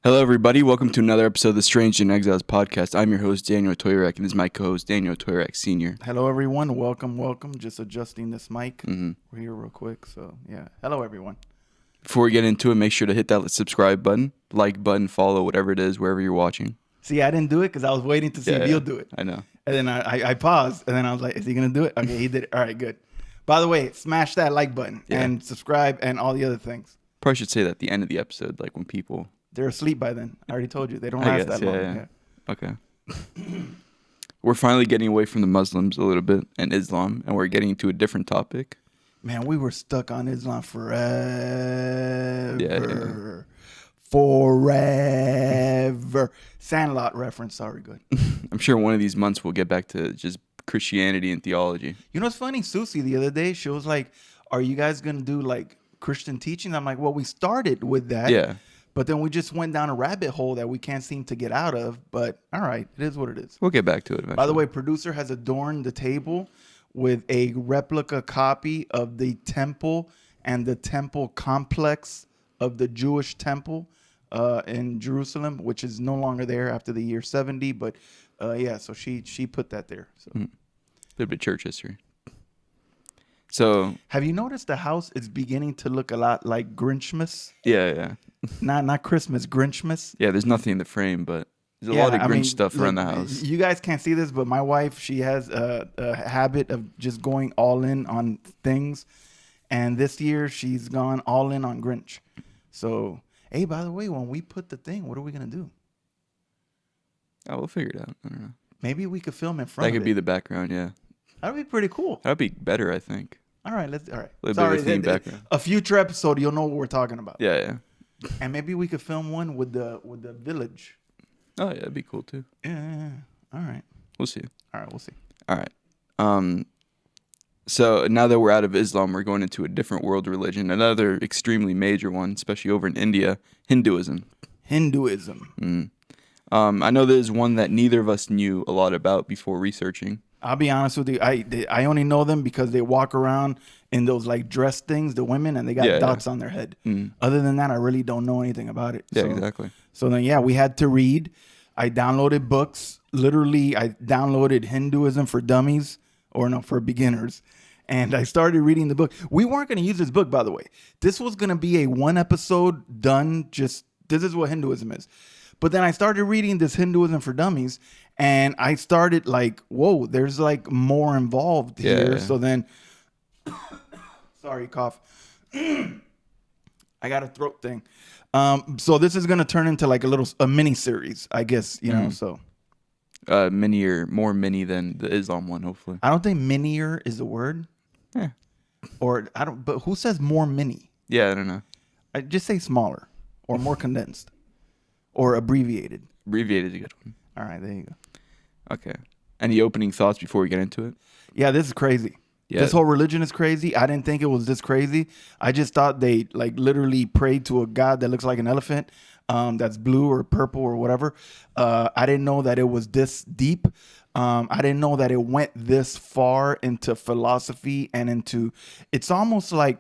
Hello, everybody. Welcome to another episode of the Strange and Exiles podcast. I'm your host, Daniel Toirac, and this is my co-host, Daniel Toirac Sr. Hello, everyone. Welcome. Just adjusting this mic. We're here real quick. So, yeah. Hello, everyone. Before we get into it, make sure to hit that subscribe button, like button, follow, whatever it is, wherever you're watching. See, I didn't do it because I was waiting to see if you'll do it. I know. And then I paused, and then I was like, is he going to do it? Okay, he did it. All right, good. By the way, smash that like button and subscribe and all the other things. Probably should say that at the end of the episode, like when people... They're asleep by then. I already told you. They don't last that long. Yeah. Okay. We're finally getting away from the Muslims a little bit and Islam, and we're getting into a different topic. Man, we were stuck on Islam forever. Yeah. Forever. Sandlot reference. Sorry, good. I'm sure one of these months we'll get back to just Christianity and theology. You know what's funny? Susie the other day, she was like, are you guys going to do like Christian teaching? I'm like, well, we started with that. Yeah. But then we just went down a rabbit hole that we can't seem to get out of. But all right, it is what it is. We'll get back to it eventually. By the way, producer has adorned the table with a replica copy of the temple and the temple complex of the Jewish temple in Jerusalem, which is no longer there after the year 70. But so she put that there. So. A little bit of church history. So, have you noticed the house is beginning to look a lot like Grinchmas? Yeah. Not Christmas, Grinchmas. Yeah, there's nothing in the frame, but there's a lot of Grinch stuff around the house. You guys can't see this, but my wife, she has a habit of just going all in on things. And this year, she's gone all in on Grinch. So, hey, by the way, when we put the thing, what are we going to do? Oh, we'll figure it out. I don't know. Maybe we could film in front of it. That could be the background, yeah. That'd be pretty cool. That'd be better, I think. All right. Sorry, background. A future episode, you'll know what we're talking about. Yeah. And maybe we could film one with the village. Oh, yeah, that'd be cool, too. Yeah. All right. We'll see. All right, we'll see. All right. So now that we're out of Islam, we're going into a different world religion, another extremely major one, especially over in India, Hinduism. I know there's one that neither of us knew a lot about before researching. I'll be honest with you. I only know them because they walk around in those like dress things, the women, and they got dots on their head. Other than that, I really don't know anything about it. Yeah, exactly. So then, we had to read. I downloaded books. Literally, I downloaded Hinduism for Dummies, for beginners. And I started reading the book. We weren't going to use this book, by the way. This was going to be a one episode done. Just this is what Hinduism is. But then I started reading this Hinduism for Dummies, and I started like, whoa, there's like more involved here. So then, sorry, cough. I got a throat thing. So this is going to turn into like a mini series, I guess, you know, so. More mini than the Islam one, hopefully. I don't think minier is a word. Yeah. But who says more mini? Yeah, I don't know. I just say smaller or more condensed. Or abbreviated. Abbreviated is a good one. All right, there you go. Okay. Any opening thoughts before we get into it? Yeah, this is crazy. Yeah. This whole religion is crazy. I didn't think it was this crazy. I just thought they like literally prayed to a god that looks like an elephant, that's blue or purple or whatever. I didn't know that it was this deep. I didn't know that it went this far into philosophy and into. It's almost like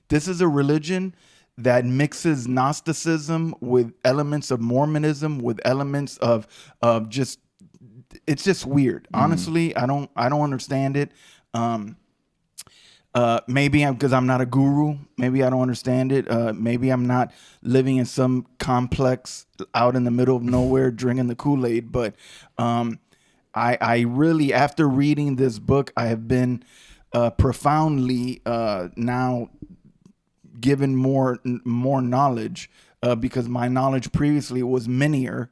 this is a religion that mixes Gnosticism with elements of Mormonism, with elements of just, it's just weird. Honestly, I don't understand it. Maybe because I'm not a guru. Maybe I don't understand it. Maybe I'm not living in some complex out in the middle of nowhere drinking the Kool-Aid. But I really, after reading this book, I have been profoundly now given more knowledge because my knowledge previously was minier.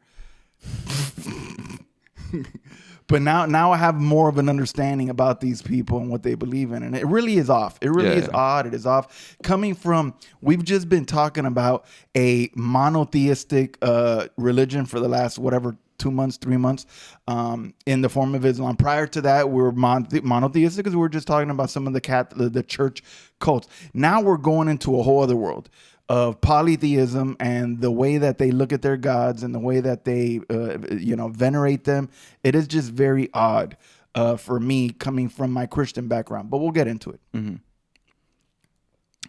But now I have more of an understanding about these people and what they believe in. And it really is off. It really is odd. It is off. Coming from, we've just been talking about a monotheistic religion for the last, 2 months, 3 months, in the form of Islam. Prior to that, we were monotheistic because we were just talking about some of the church cults. Now we're going into a whole other world of polytheism and the way that they look at their gods and the way that they, venerate them. It is just very odd for me coming from my Christian background, but we'll get into it. Mm-hmm.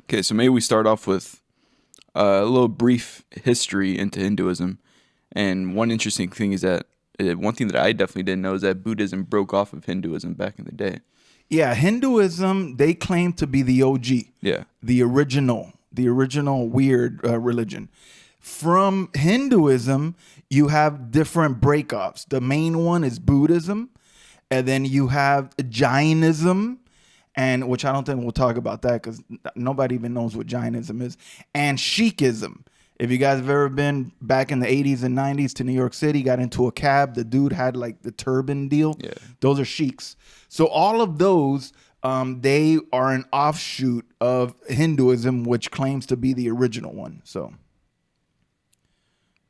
Okay, so maybe we start off with a little brief history into Hinduism. And one interesting thing is that one thing that I definitely didn't know is that Buddhism broke off of Hinduism back in the day. Yeah, Hinduism, they claim to be the OG. Yeah. The original weird religion. From Hinduism, you have different breakoffs. The main one is Buddhism, and then you have Jainism, and which I don't think we'll talk about that because nobody even knows what Jainism is, and Sikhism. If you guys have ever been back in the 80s and 90s to New York City, got into a cab, the dude had like the turban deal. Yeah. Those are sheiks. So all of those, they are an offshoot of Hinduism, which claims to be the original one. So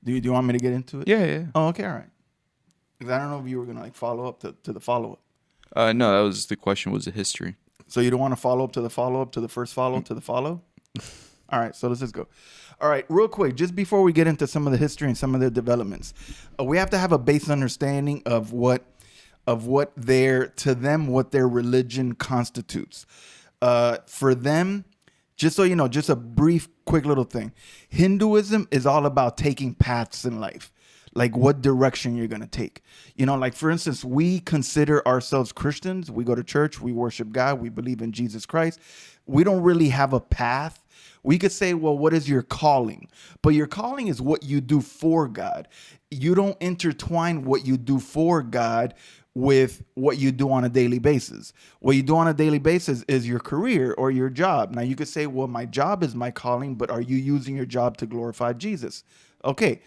do you want me to get into it? Yeah. Oh, okay, all right. Because I don't know if you were going to like follow up to the follow-up. No, that was the question, was the history. So you don't want to follow up to the follow-up to the first follow-up to the follow? All right, so let's just go. All right, real quick, just before we get into some of the history and some of the developments, we have to have a base understanding of what their religion constitutes. For them, just so you know, just a brief, quick little thing. Hinduism is all about taking paths in life, like what direction you're going to take. You know, like for instance, we consider ourselves Christians. We go to church, we worship God, we believe in Jesus Christ. We don't really have a path. We could say, well, what is your calling? But your calling is what you do for God. You don't intertwine what you do for God with what you do on a daily basis. What you do on a daily basis is your career or your job. Now you could say, well, my job is my calling, but are you using your job to glorify Jesus? Okay.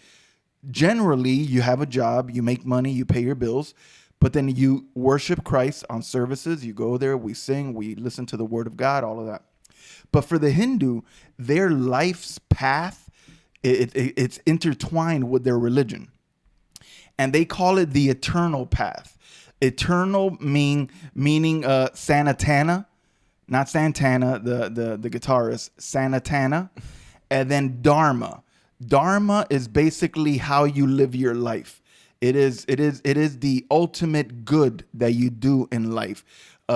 Generally, you have a job, you make money, you pay your bills, but then you worship Christ on services. You go there, we sing, we listen to the word of God, all of that. But for the Hindu, their life's path, it's intertwined with their religion. And they call it the eternal path. Eternal meaning Sanatana, not Santana, the guitarist, Sanatana, and then Dharma. Dharma is basically how you live your life. It is the ultimate good that you do in life.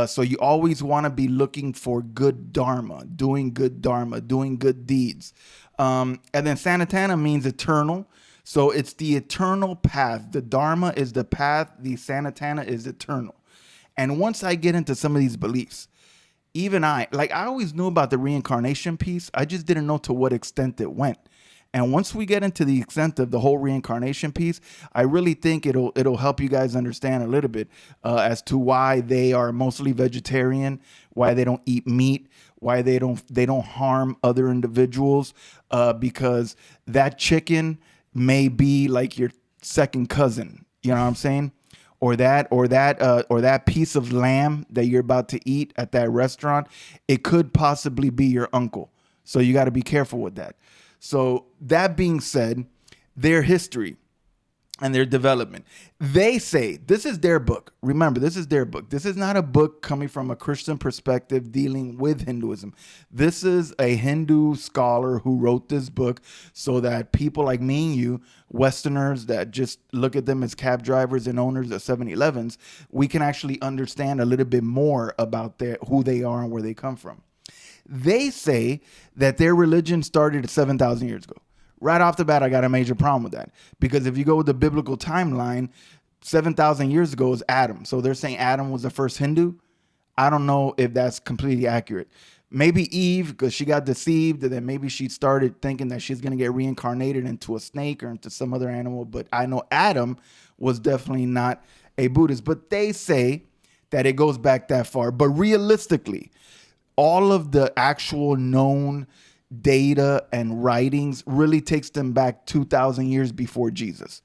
So you always want to be looking for good dharma, doing good deeds. And then Sanatana means eternal. So it's the eternal path. The dharma is the path. The Sanatana is eternal. And once I get into some of these beliefs, even I always knew about the reincarnation piece. I just didn't know to what extent it went. And once we get into the extent of the whole reincarnation piece, I really think it'll help you guys understand a little bit as to why they are mostly vegetarian, why they don't eat meat, why they don't harm other individuals, because that chicken may be like your second cousin. You know what I'm saying? Or that piece of lamb that you're about to eat at that restaurant, it could possibly be your uncle. So you got to be careful with that. So that being said, their history and their development, they say this is their book. Remember, this is their book. This is not a book coming from a Christian perspective dealing with Hinduism. This is a Hindu scholar who wrote this book so that people like me and you, Westerners that just look at them as cab drivers and owners of 7-Elevens, we can actually understand a little bit more about who they are and where they come from. They say that their religion started 7,000 years ago. Right off the bat, I got a major problem with that. Because if you go with the biblical timeline, 7,000 years ago is Adam. So they're saying Adam was the first Hindu. I don't know if that's completely accurate. Maybe Eve, because she got deceived, and then maybe she started thinking that she's going to get reincarnated into a snake or into some other animal. But I know Adam was definitely not a Buddhist. But they say that it goes back that far. But realistically, all of the actual known data and writings really takes them back 2,000 years before Jesus.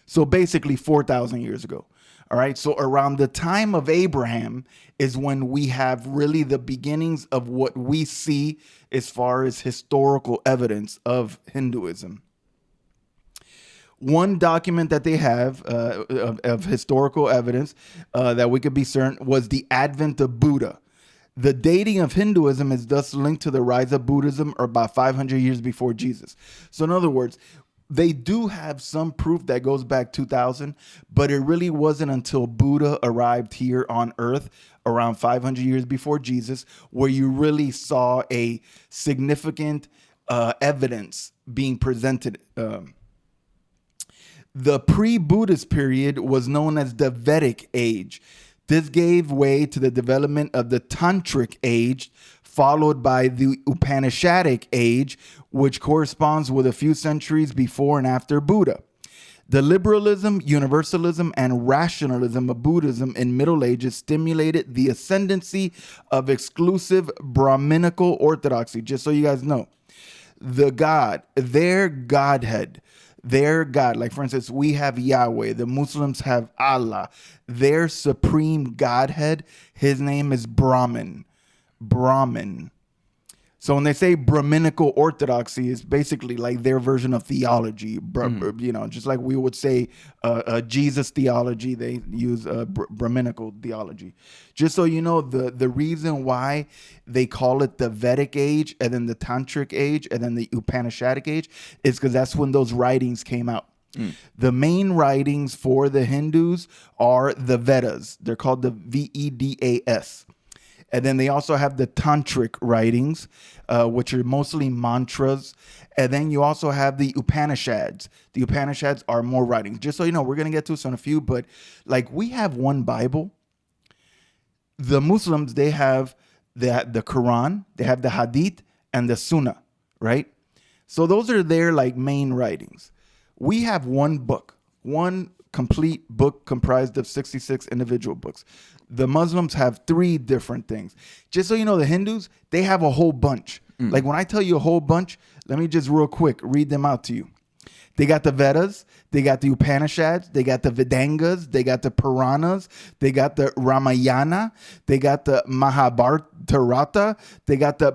So basically 4,000 years ago. All right. So around the time of Abraham is when we have really the beginnings of what we see as far as historical evidence of Hinduism. One document that they have of historical evidence that we could be certain was the advent of Buddha. The dating of Hinduism is thus linked to the rise of Buddhism or about 500 years before Jesus. So in other words, they do have some proof that goes back 2000, but it really wasn't until Buddha arrived here on earth around 500 years before Jesus where you really saw a significant evidence being presented. The pre-Buddhist period was known as the Vedic age. This gave way to the development of the Tantric age, followed by the Upanishadic age, which corresponds with a few centuries before and after Buddha. The liberalism, universalism, and rationalism of Buddhism in Middle Ages stimulated the ascendancy of exclusive Brahminical orthodoxy. Just so you guys know, the God, their Godhead, their God, like for instance, we have Yahweh, the Muslims have Allah, their supreme Godhead, his name is Brahman. Brahman. So when they say Brahminical orthodoxy, is basically like their version of theology. You know, just like we would say Jesus theology, they use Brahminical theology. Just so you know, the reason why they call it the Vedic age and then the Tantric age and then the Upanishadic age is because that's when those writings came out. The main writings for the Hindus are the Vedas. They're called the Vedas. And then they also have the Tantric writings, which are mostly mantras. And then you also have the Upanishads. The Upanishads are more writings. Just so you know, we're going to get to this in a few, but like we have one Bible. The Muslims, they have the Quran, they have the Hadith, and the Sunnah, right? So those are their like main writings. We have one book, one complete book comprised of 66 individual books. The Muslims have 3 different things. Just so you know, the Hindus, they have a whole bunch. Like when I tell you a whole bunch, let me just real quick read them out to you. They got the Vedas, they got the Upanishads, they got the Vedangas, they got the Puranas, they got the Ramayana, they got the Mahabharata, they got the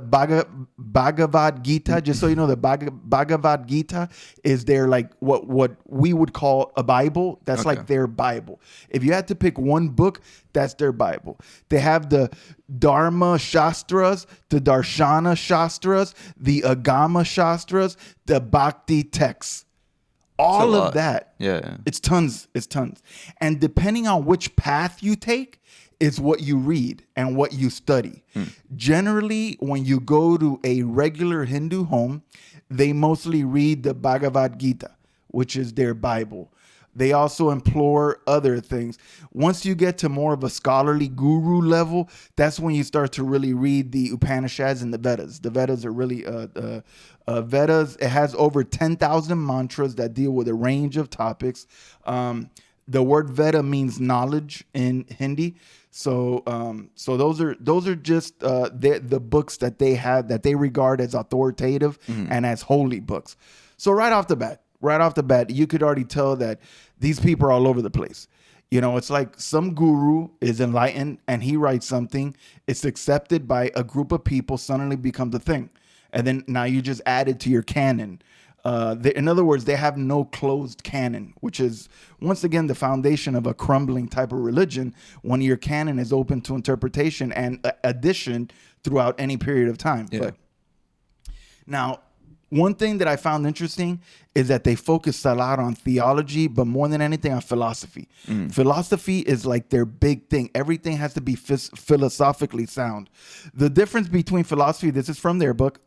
Bhagavad Gita. Just so you know, the Bhagavad Gita is their like what we would call a Bible. That's like their Bible. If you had to pick one book, that's their Bible. They have the Dharma Shastras, the Darshana Shastras, the Agama Shastras, the Bhakti texts. All of that. Yeah. It's tons. It's tons. And depending on which path you take is what you read and what you study. Generally, when you go to a regular Hindu home, they mostly read the Bhagavad Gita, which is their Bible. They also implore other things. Once you get to more of a scholarly guru level, that's when you start to really read the Upanishads and the Vedas. The Vedas are really Vedas. It has over 10,000 mantras that deal with a range of topics. The word Veda means knowledge in Hindi. So those are just the books that they have that they regard as authoritative and as holy books. So right off the bat, you could already tell that these people are all over the place. You know, it's like some guru is enlightened and he writes something. It's accepted by a group of people, suddenly becomes a thing. And then now you just add it to your canon. In other words, they have no closed canon, which is, once again, the foundation of a crumbling type of religion when your canon is open to interpretation and addition throughout any period of time. Yeah. But now, one thing that I found interesting is that they focus a lot on theology, but more than anything on philosophy. Philosophy is like their big thing. Everything has to be philosophically sound. The difference between philosophy, this is from their book,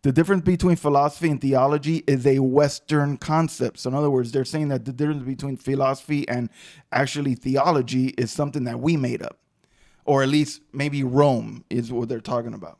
the difference between philosophy and theology is a Western concept. So in other words, they're saying that the difference between philosophy and actually theology is something that we made up. Or at least maybe Rome is what they're talking about.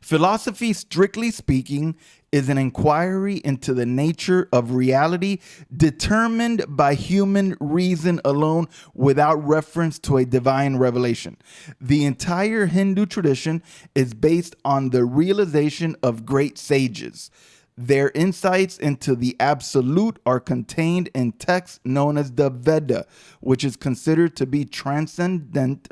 Philosophy, strictly speaking, is an inquiry into the nature of reality determined by human reason alone without reference to a divine revelation. The entire Hindu tradition is based on the realization of great sages. Their insights into the absolute are contained in texts known as the Veda, which is considered to be transcendent,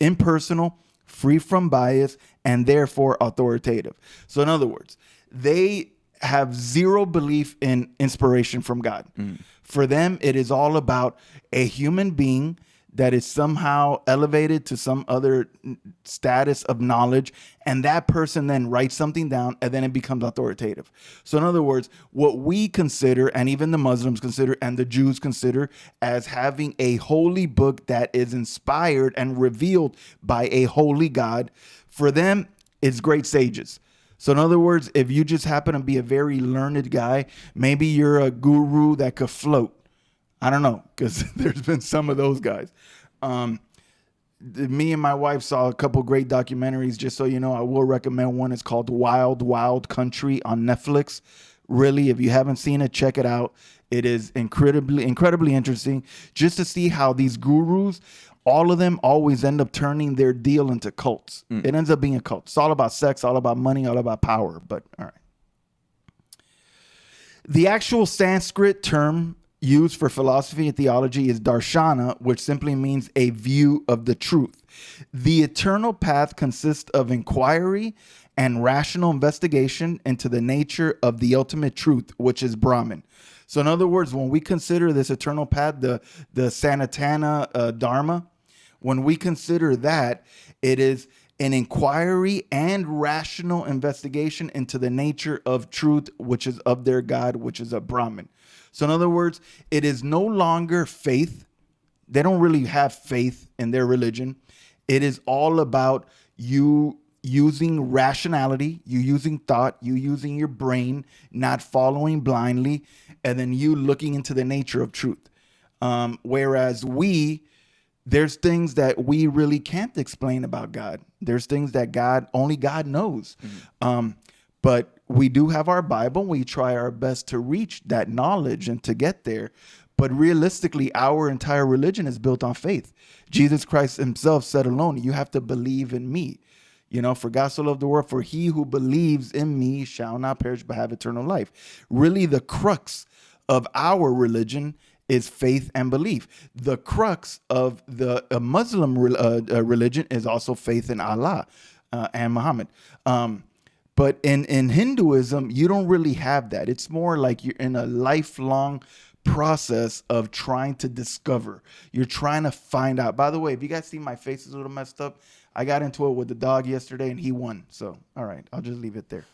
impersonal, free from bias, and therefore authoritative. So in other words, they have zero belief in inspiration from God. For them, it is all about a human being that is somehow elevated to some other status of knowledge, and that person then writes something down, and then it becomes authoritative. So in other words, what we consider, and even the Muslims consider, and the Jews consider, as having a holy book that is inspired and revealed by a holy God, for them, it's great sages. So in other words, if you just happen to be a very learned guy, maybe you're a guru that could float. I don't know, because there's been some of those guys. Me and my wife saw a couple great documentaries. Just so you know, I will recommend one. It's called Wild Wild Country on Netflix. Really, if you haven't seen it, check it out. It is incredibly interesting just to see how these gurus, all of them always end up turning their deal into cults. It ends up being a cult. It's all about sex, all about money, all about power. But all right. The actual Sanskrit term used for philosophy and theology is darshana, which simply means a view of the truth. The eternal path consists of inquiry and rational investigation into the nature of the ultimate truth, which is Brahman. So in other words, when we consider this eternal path, the Sanatana Dharma, when we consider that, it is an inquiry and rational investigation into the nature of truth, which is of their God, which is a Brahman. So in other words, it is no longer faith. They don't really have faith in their religion. It is all about you using rationality, you using thought, you using your brain, not following blindly, and then you looking into the nature of truth. Whereas there's things that we really can't explain about God. There's things that only God knows. But we do have our Bible. We try our best to reach that knowledge and to get there. But realistically, our entire religion is built on faith. Jesus Christ himself said alone, you have to believe in me. For God so loved the world, for he who believes in me shall not perish but have eternal life. Really, the crux of our religion is faith and belief. The crux of the Muslim religion is also faith in Allah and Muhammad. But in Hinduism, you don't really have that. It's more like you're in a lifelong process of trying to discover. You're trying to find out. By the way, if you guys see my face is a little messed up, I got into it with the dog yesterday and he won. So, all right, I'll just leave it there.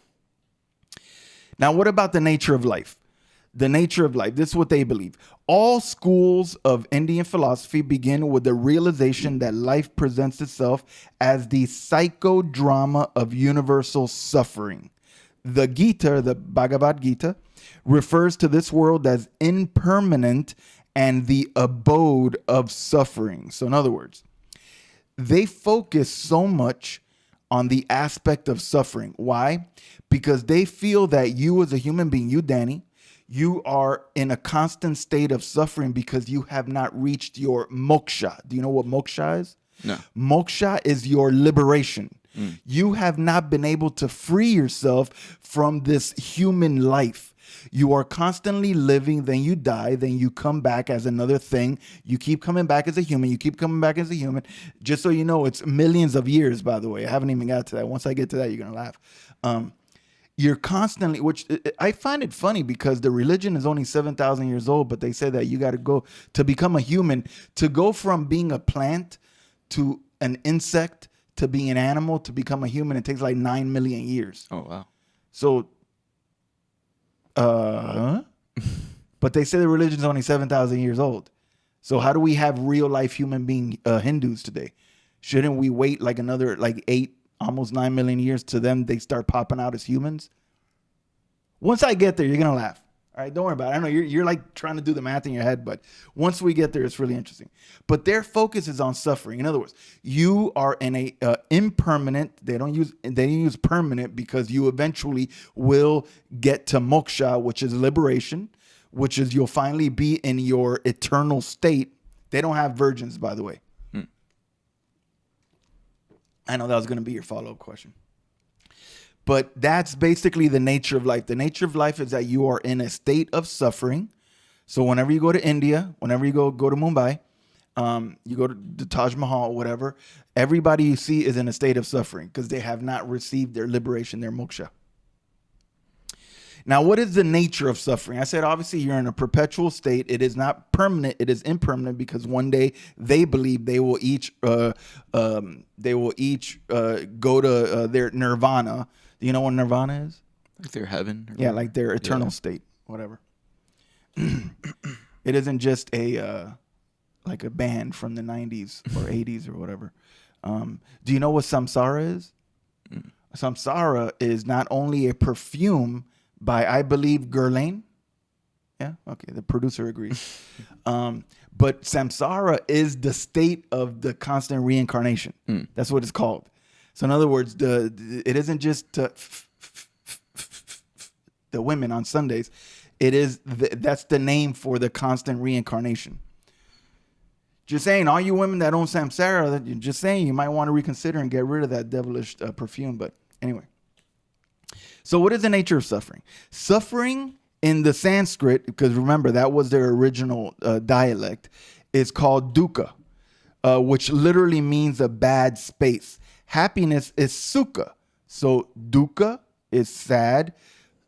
Now, what about the nature of life? The nature of life. This is what they believe. All schools of Indian philosophy begin with the realization that life presents itself as the psychodrama of universal suffering. The Gita, the Bhagavad Gita, refers to this world as impermanent and the abode of suffering. So in other words, they focus so much on the aspect of suffering. Why? Because they feel that you as a human being, you, Danny, you are in a constant state of suffering because you have not reached your moksha. Do you know what moksha is? No. Moksha is your liberation. You have not been able to free yourself from this human life. You are constantly living, then you die, then you come back as another thing. You keep coming back as a human. You keep coming back as a human. Just so you know, it's millions of years, by the way. I haven't even got to that. Once I get to that, you're going to laugh. You're constantly, which I find it funny because the religion is only 7,000 years old, but they say that you got to go to become a human, to go from being a plant to an insect to being an animal to become a human. It takes like 9 million years. Oh, wow. So, but they say the religion is only 7,000 years old. So how do we have real life human being Hindus today? Shouldn't we wait like another like 8, almost 9 million years to them they start popping out as humans? Once I get there, you're gonna laugh. All right, don't worry about it. I know you're like trying to do the math in your head, but once we get there, it's really interesting. But their focus is on suffering. In other words, you are in a impermanent. They don't use permanent because you eventually will get to moksha, which is liberation, which is you'll finally be in your eternal state. They don't have virgins, by the way. I know that was going to be your follow-up question. But that's basically the nature of life. The nature of life is that you are in a state of suffering. So whenever you go to India, whenever you go to Mumbai, you go to the Taj Mahal, whatever, everybody you see is in a state of suffering because they have not received their liberation, their moksha. Now, what is the nature of suffering? I said, obviously, you're in a perpetual state. It is not permanent. It is impermanent because one day they believe they will each go to their nirvana. Do you know what nirvana is? Like their heaven? Yeah, like their eternal state, whatever. It isn't just like a band from the 90s or 80s or whatever. Do you know what samsara is? Samsara is not only a perfume by, I believe, Guerlain. Yeah, okay, the producer agrees. But samsara is the state of the constant reincarnation. That's what it's called. So in other words, it isn't just the women on Sundays. It is that's the name for the constant reincarnation. Just saying, all you women that own samsara, just saying, you might want to reconsider and get rid of that devilish perfume. But anyway, so what is the nature of suffering? Suffering in the Sanskrit, because remember that was their original dialect, is called dukkha, which literally means a bad space. Happiness is sukha. So dukkha is sad,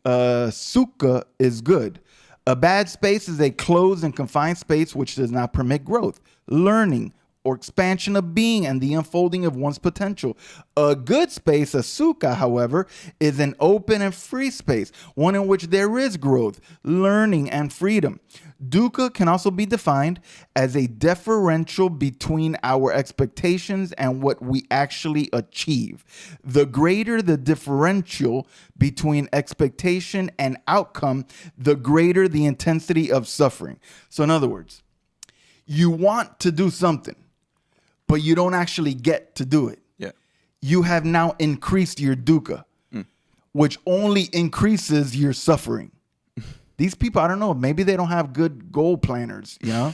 sukha is good. A bad space is a closed and confined space which does not permit growth, learning, or expansion of being and the unfolding of one's potential. A good space, a sukha, however, is an open and free space, one in which there is growth, learning, and freedom. Dukkha can also be defined as a differential between our expectations and what we actually achieve. The greater the differential between expectation and outcome, the greater the intensity of suffering. So in other words, you want to do something, but you don't actually get to do it. Yeah. You have now increased your dukkha, which only increases your suffering. These people, I don't know, maybe they don't have good goal planners, you know?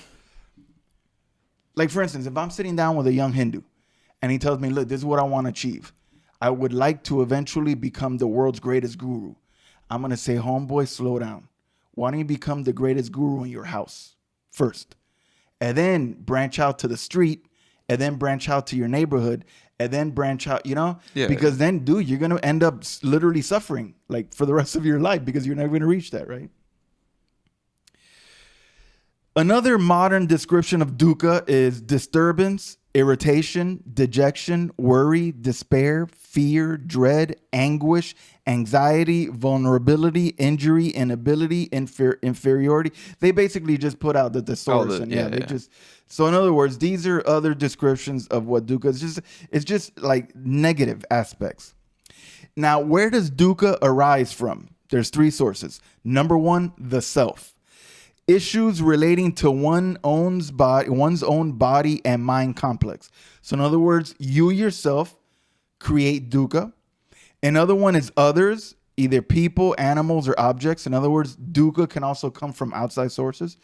Like, for instance, if I'm sitting down with a young Hindu and he tells me, look, this is what I want to achieve. I would like to eventually become the world's greatest guru. I'm going to say, homeboy, slow down. Why don't you become the greatest guru in your house first? And then branch out to the street, and then branch out to your neighborhood, and then branch out, you know? Yeah. Because then, dude, you're going to end up literally suffering like for the rest of your life because you're never going to reach that, right? Another modern description of dukkha is disturbance, irritation, dejection, worry, despair, fear, dread, anguish, anxiety, vulnerability, injury, inability, inferiority. They basically just put out the thesaurus. So in other words, these are other descriptions of what dukkha is. It's just like negative aspects. Now, where does dukkha arise from? There's three sources. Number one, the self. Issues relating to one's own body and mind complex. So in other words, you yourself create dukkha. Another one is others, either people, animals, or objects. In other words, dukkha can also come from outside sources.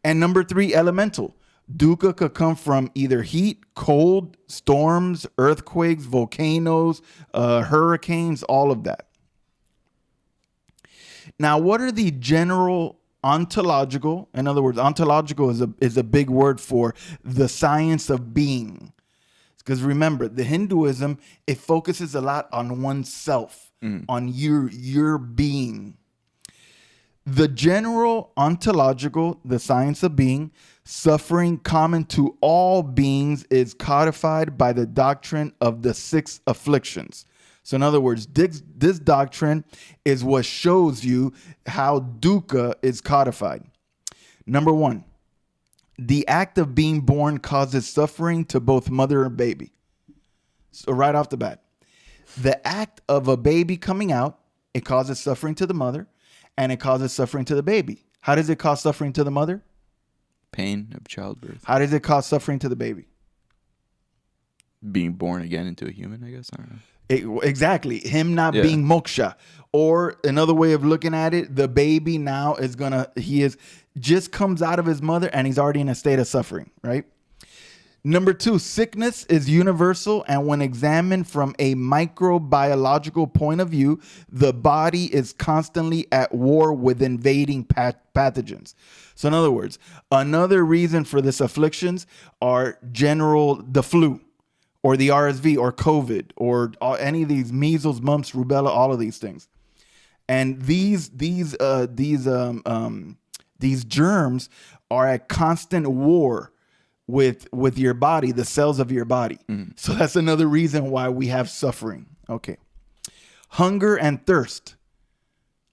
And number three, elemental. Dukkha could come from either heat, cold, storms, earthquakes, volcanoes, hurricanes, all of that. Now, what are the general ontological, in other words, ontological is a big word for the science of being. Because remember, the Hinduism, it focuses a lot on oneself, on your being. The general ontological, the science of being, suffering common to all beings is codified by the doctrine of the six afflictions. So in other words, this doctrine is what shows you how dukkha is codified. Number one, the act of being born causes suffering to both mother and baby. So right off the bat, the act of a baby coming out, it causes suffering to the mother and it causes suffering to the baby. How does it cause suffering to the mother? Pain of childbirth. How does it cause suffering to the baby? Being born again into a human, I guess. I don't know. Exactly. Him not being moksha. Or another way of looking at it, the baby now just comes out of his mother and he's already in a state of suffering, right? Number two, sickness is universal. And when examined from a microbiological point of view, the body is constantly at war with invading pathogens. So in other words, another reason for this afflictions are the flu, or the RSV, or COVID, or any of these measles, mumps, rubella, all of these things. And these germs are at constant war with your body, the cells of your body. So that's another reason why we have suffering. Okay. Hunger and thirst.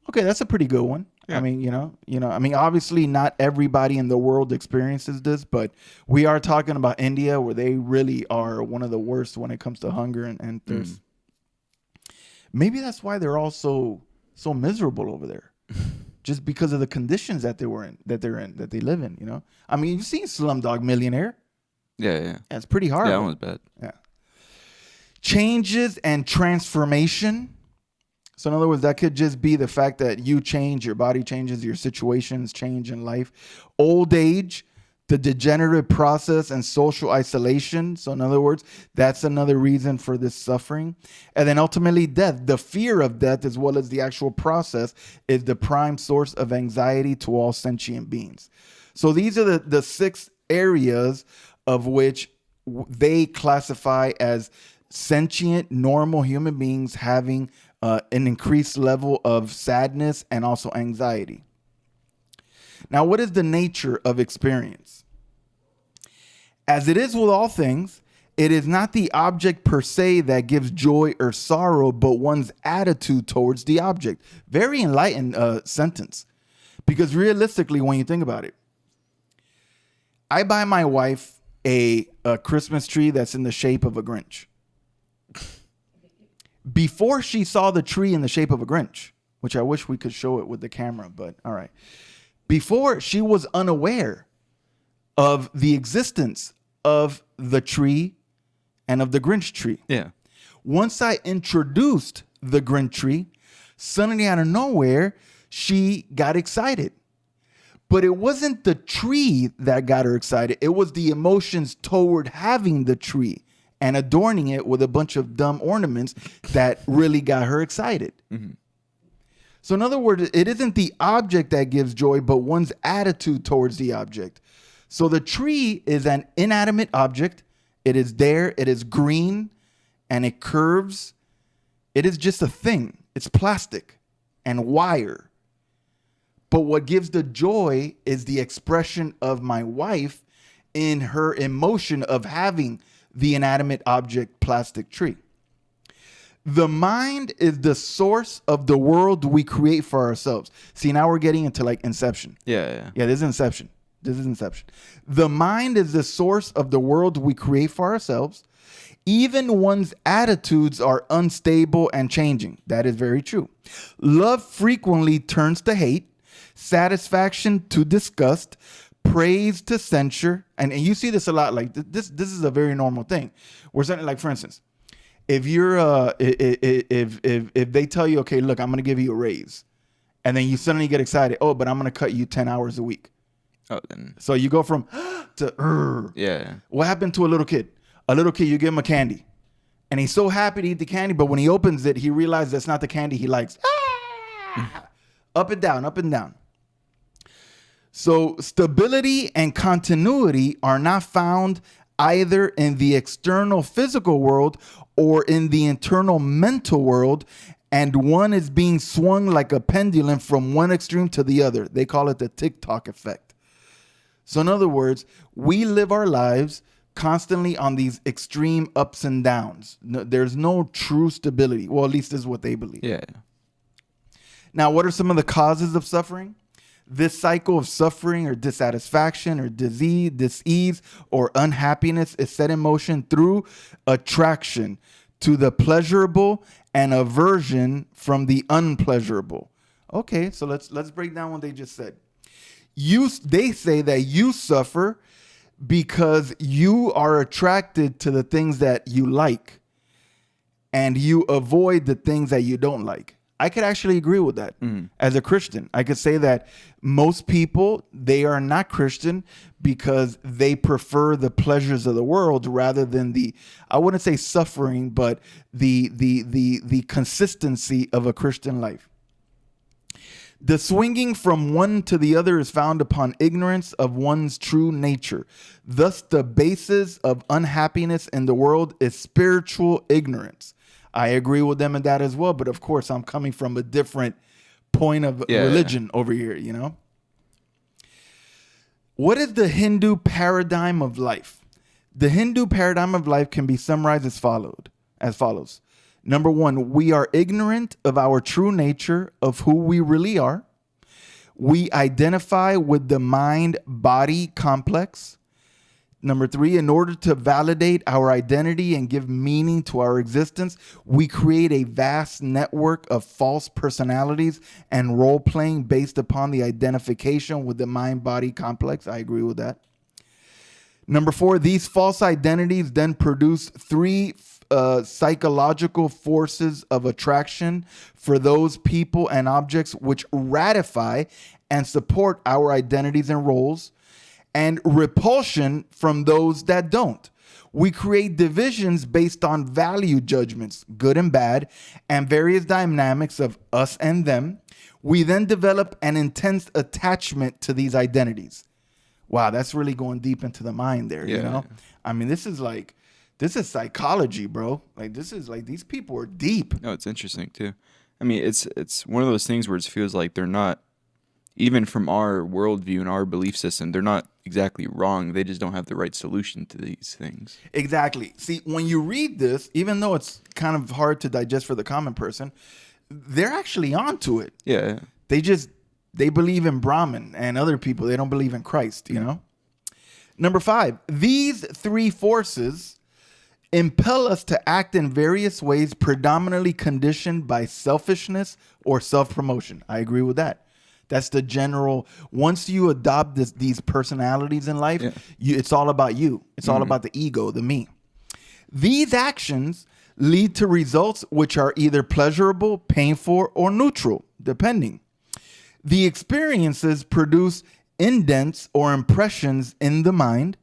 Okay, that's a pretty good one. Yeah. I mean, obviously not everybody in the world experiences this, but we are talking about India, where they really are one of the worst when it comes to hunger and thirst. Maybe that's why they're all so miserable over there. Just because of the conditions that they live in, you know? I mean, you've seen Slumdog Millionaire. Yeah. That's pretty hard. Yeah, that one was bad. Yeah. Changes and transformation. So in other words, that could just be the fact that you change, your body changes, your situations change in life. Old age, the degenerative process, and social isolation. So in other words, that's another reason for this suffering. And then ultimately death. The fear of death, as well as the actual process, is the prime source of anxiety to all sentient beings. So these are the 6 areas of which they classify as sentient, normal human beings having an increased level of sadness and also anxiety. Now, what is the nature of experience? As it is with all things, it is not the object per se that gives joy or sorrow, but one's attitude towards the object. Very enlightened sentence. Because realistically, when you think about it, I buy my wife a Christmas tree that's in the shape of a Grinch. Before she saw the tree in the shape of a Grinch, which I wish we could show it with the camera, but all right. Before, she was unaware of the existence of the tree and of the Grinch tree. Yeah. Once I introduced the Grinch tree, suddenly out of nowhere, she got excited. But it wasn't the tree that got her excited. It was the emotions toward having the tree and adorning it with a bunch of dumb ornaments that really got her excited. Mm-hmm. So in other words, it isn't the object that gives joy, but one's attitude towards the object. So the tree is an inanimate object. It is there. It is green and it curves. It is just a thing. It's plastic and wire. But what gives the joy is the expression of my wife in her emotion of having the inanimate object plastic tree. The mind is the source of the world we create for ourselves. See, now we're getting into like Inception. Yeah. Yeah, this is Inception. The mind is the source of the world we create for ourselves. Even one's attitudes are unstable and changing. That is very true. Love frequently turns to hate, satisfaction to disgust, praise to censure. And you see this a lot. Like this is a very normal thing. Where something like, for instance, if you're if they tell you, okay, look, I'm going to give you a raise, and then you suddenly get excited. Oh, but I'm going to cut you 10 hours a week. Oh, then. So you go from to Yeah. What happened to a little kid? A little kid, you give him a candy, and he's so happy to eat the candy, but when he opens it, he realizes that's not the candy he likes. Up and down, up and down. So stability and continuity are not found either in the external physical world or in the internal mental world, and one is being swung like a pendulum from one extreme to the other. They call it the TikTok effect. So in other words, we live our lives constantly on these extreme ups and downs. No, there's no true stability. Well, at least this is what they believe. Yeah. Now, what are some of the causes of suffering? This cycle of suffering or dissatisfaction or disease, dis-ease or unhappiness is set in motion through attraction to the pleasurable and aversion from the unpleasurable. Okay, so let's break down what they just said. They say that you suffer because you are attracted to the things that you like and you avoid the things that you don't like. I could actually agree with that. As a Christian. I could say that most people, they are not Christian because they prefer the pleasures of the world rather than I wouldn't say suffering, but the consistency of a Christian life. The swinging from one to the other is found upon ignorance of one's true nature. Thus, the basis of unhappiness in the world is spiritual ignorance. I agree with them in that as well, but of course, I'm coming from a different point of religion over here, you know? What is the Hindu paradigm of life? The Hindu paradigm of life can be summarized as follows. Number one, we are ignorant of our true nature of who we really are. We identify with the mind-body complex. Number 3, in order to validate our identity and give meaning to our existence, we create a vast network of false personalities and role-playing based upon the identification with the mind-body complex. I agree with that. Number 4, these false identities then produce 3 psychological forces of attraction for those people and objects which ratify and support our identities and roles, and repulsion from those that don't. We create divisions based on value judgments, good and bad, and various dynamics of us and them. We then develop an intense attachment to these identities. Wow, that's really going deep into the mind there, you know? I mean, this is psychology, bro. Like, this is like, these people are deep. No, it's interesting too. I mean, it's one of those things where it feels like they're not, even from our worldview and our belief system, they're not exactly wrong. They just don't have the right solution to these things. Exactly. See, when you read this, even though it's kind of hard to digest for the common person, they're actually onto it. Yeah. They believe in Brahman and other people. They don't believe in Christ, you know? Number 5, these 3 forces impel us to act in various ways, predominantly conditioned by selfishness or self-promotion. I agree with that. That's the general. Once you adopt these personalities in life, it's all about you. It's all about the ego, the me. These actions lead to results which are either pleasurable, painful, or neutral, depending. The experiences produce indents or impressions in the mind.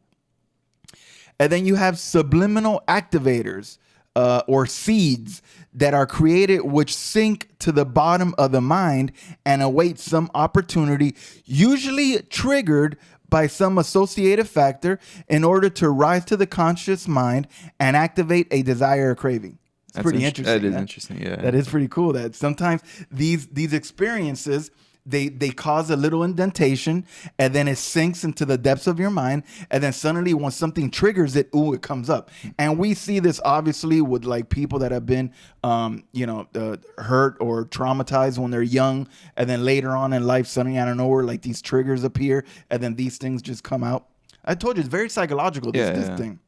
And then you have subliminal activators or seeds that are created, which sink to the bottom of the mind and await some opportunity, usually triggered by some associative factor, in order to rise to the conscious mind and activate a desire or craving. It's pretty interesting. That is interesting, yeah. That is pretty cool. That sometimes these experiences, they cause a little indentation, and then it sinks into the depths of your mind, and then suddenly when something triggers it, it comes up. And we see this obviously with like people that have been hurt or traumatized when they're young, and then later on in life, suddenly out of nowhere, like these triggers appear, and then these things just come out. I told you, it's very psychological, this thing.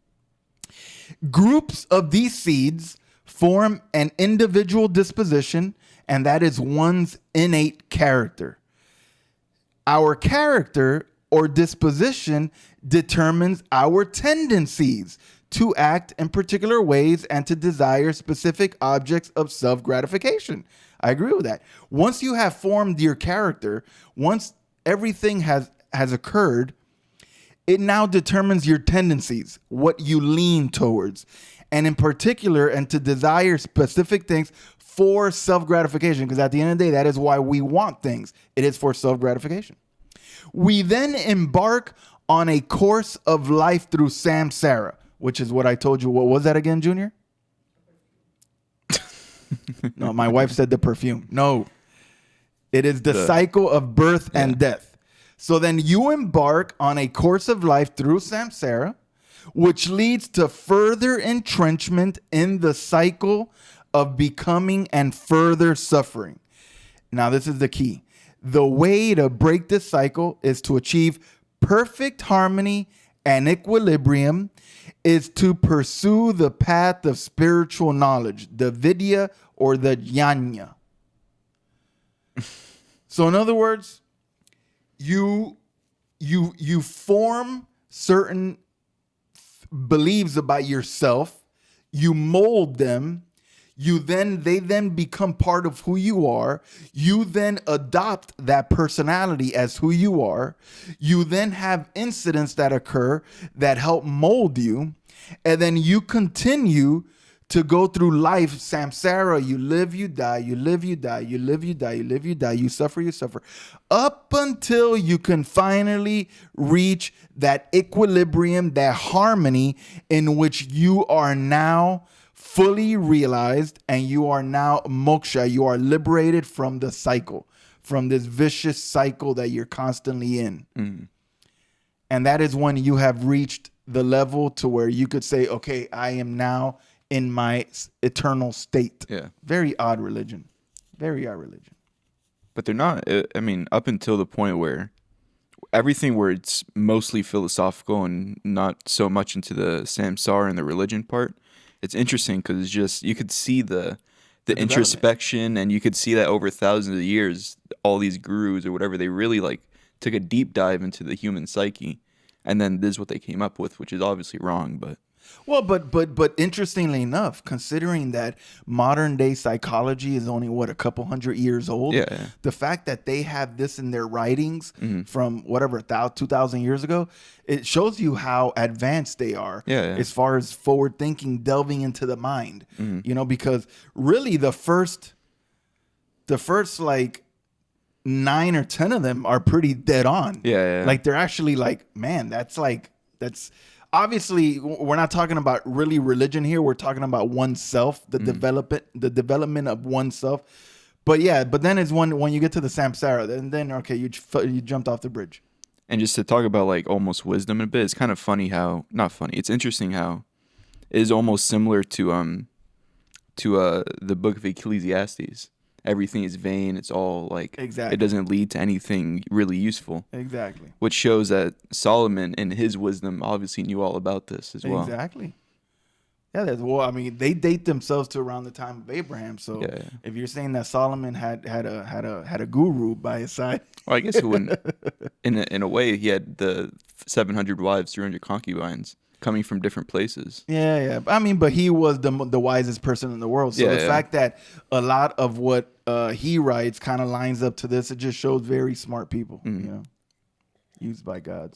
Groups of these seeds form an individual disposition, and that is one's innate character. Our character or disposition determines our tendencies to act in particular ways and to desire specific objects of self-gratification. I agree with that. Once you have formed your character, once everything has occurred, it now determines your tendencies, what you lean towards, and in particular, and to desire specific things for self-gratification, because at the end of the day, that is why we want things. It is for self-gratification. We then embark on a course of life through samsara, which is what I told you. What was that again, Junior? No, my wife said the perfume. No, it is the cycle of birth and death. So then you embark on a course of life through samsara, which leads to further entrenchment in the cycle of becoming and further suffering. Now, this is the key. The way to break this cycle is to achieve perfect harmony and equilibrium, is to pursue the path of spiritual knowledge, the vidya or the jnana. So in other words, you form certain beliefs about yourself, you mold them, they then become part of who you are. You then adopt that personality as who you are. You then have incidents that occur that help mold you. And then you continue to go through life, samsara. You live, you die, you live, you die, you live, you die, you live, you die, you suffer, up until you can finally reach that equilibrium, that harmony in which you are now fully realized, and you are now moksha. You are liberated from the cycle, from this vicious cycle that you're constantly in. Mm. And that is when you have reached the level to where you could say, okay, I am now in my eternal state. Yeah. Very odd religion. Very odd religion. But they're not, I mean, up until the point where everything where it's mostly philosophical and not so much into the samsara and the religion part, it's interesting because it's just you could see the introspection, and you could see that over thousands of years, all these gurus or whatever, they really like took a deep dive into the human psyche, and then this is what they came up with, which is obviously wrong, but. Well, but interestingly enough, considering that modern day psychology is only a couple hundred years old, Yeah. the fact that they have this in their writings from whatever 2,000 years ago, it shows you how advanced they are as far as forward thinking, delving into the mind. You know, because really the first like 9 or 10 of them are pretty dead on. Yeah. Like they're actually like, man, that's obviously we're not talking about really religion here. We're talking about oneself, the development of oneself. But then it's when you get to the samsara, then okay, you jumped off the bridge. And just to talk about like almost wisdom a bit, it's kind of funny how, not funny, it's interesting how it is almost similar to the book of Ecclesiastes. Everything is vain. It's all like, exactly. It doesn't lead to anything really useful. Exactly. Which shows that Solomon, in his wisdom, obviously knew all about this as well. Exactly. Yeah. Well, I mean, they date themselves to around the time of Abraham. So if you're saying that Solomon had a guru by his side, well, I guess it wouldn't. In a way, he had the 700 wives, 300 concubines, coming from different places. Yeah. I mean, but he was the wisest person in the world. So the fact that a lot of what he writes kind of lines up to this, it just shows very smart people, you know, used by God.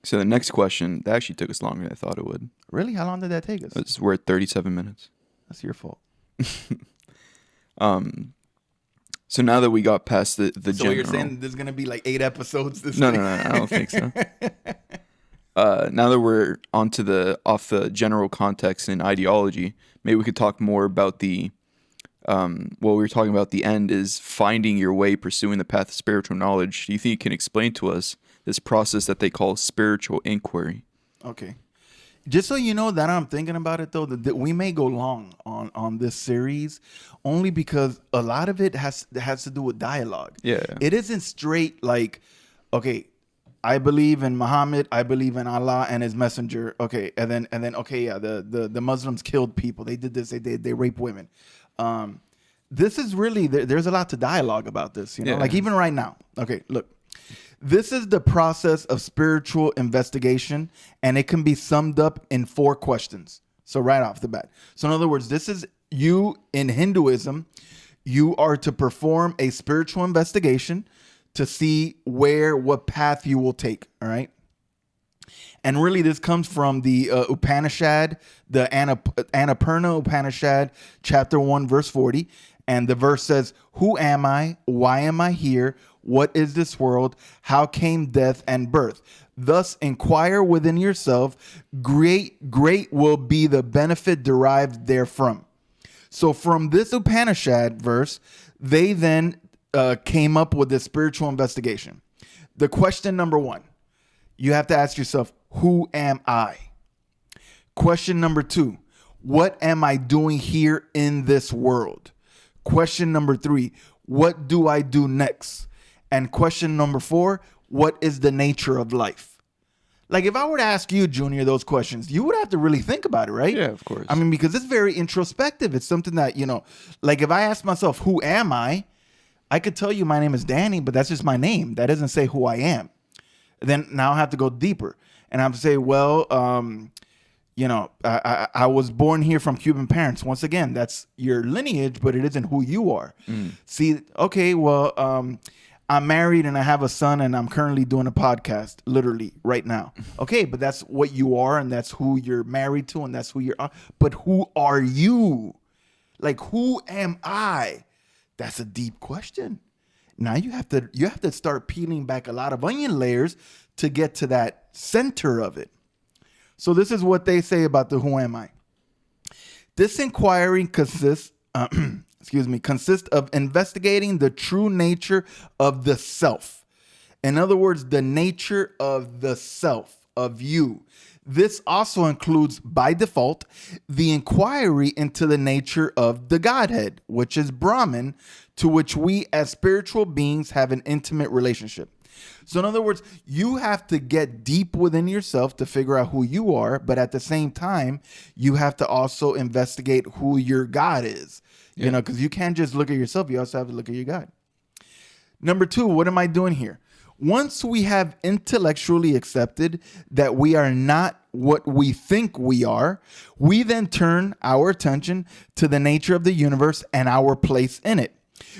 So the next question, that actually took us longer than I thought it would. Really? How long did that take us? We're at 37 minutes. That's your fault. So now that we got past the so general, you're saying there's gonna be like 8 episodes this No, week? no, I don't think so. Now that we're off the general context and ideology, maybe we could talk more about the what we were talking about. The end is finding your way, pursuing the path of spiritual knowledge. Do you think you can explain to us this process that they call spiritual inquiry? Okay. Just so you know that I'm thinking about it, though, that we may go long on this series only because a lot of it has to do with dialogue. Yeah. It isn't straight like, okay, I believe in Muhammad, I believe in Allah and his messenger. Okay, and then okay, yeah, the Muslims killed people. They did this, they raped women. This is really, there's a lot to dialogue about this, you know, like even right now. Okay, look. This is the process of spiritual investigation, and it can be summed up in 4 questions. So right off the bat. So in other words, this is you in Hinduism. You are to perform a spiritual investigation to see what path you will take. All right. And really, this comes from the Upanishad, the Annapurna Upanishad, chapter 1, verse 40. And the verse says, "Who am I? Why am I here? What is this world? How came death and birth? Thus inquire within yourself. Great will be the benefit derived therefrom." So from this Upanishad verse, they then came up with this spiritual investigation. The question number 1, you have to ask yourself, who am I? Question number 2, what am I doing here in this world? Question number 3, what do I do next? And question number 4, what is the nature of life? Like if I were to ask you, Junior, those questions, you would have to really think about it, right? Yeah, of course. I mean, because it's very introspective. It's something that, you know, like if I ask myself, who am I could tell you my name is Danny, but that's just my name. That doesn't say who I am. Then now I have to go deeper. And I have to say, well, you know, I was born here from Cuban parents. Once again, that's your lineage, but it isn't who you are. See, okay, well, I'm married and I have a son and I'm currently doing a podcast literally right now. Okay, but that's what you are and that's who you're married to and that's who you are. But who are you? Like, who am I? That's a deep question. Now you have to start peeling back a lot of onion layers to get to that center of it. So this is what they say about the who am I. This inquiry consists of investigating the true nature of the self. In other words, the nature of the self, of you. This also includes, by default, the inquiry into the nature of the Godhead, which is Brahman, to which we as spiritual beings have an intimate relationship. So in other words, you have to get deep within yourself to figure out who you are, but at the same time, you have to also investigate who your God is. You know, because you can't just look at yourself, you also have to look at your God. Number 2, what am I doing here? Once we have intellectually accepted that we are not what we think we are, we then turn our attention to the nature of the universe and our place in it.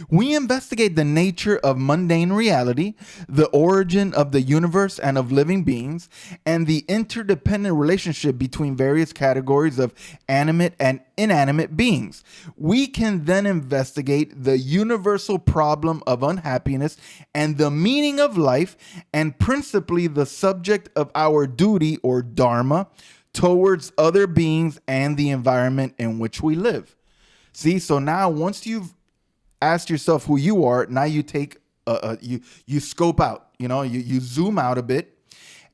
We investigate the nature of mundane reality, the origin of the universe and of living beings, and the interdependent relationship between various categories of animate and inanimate beings. We can then investigate the universal problem of unhappiness and the meaning of life, and principally the subject of our duty or dharma towards other beings and the environment in which we live. See, so now once you've ask yourself who you are, now you take you scope out, you zoom out a bit,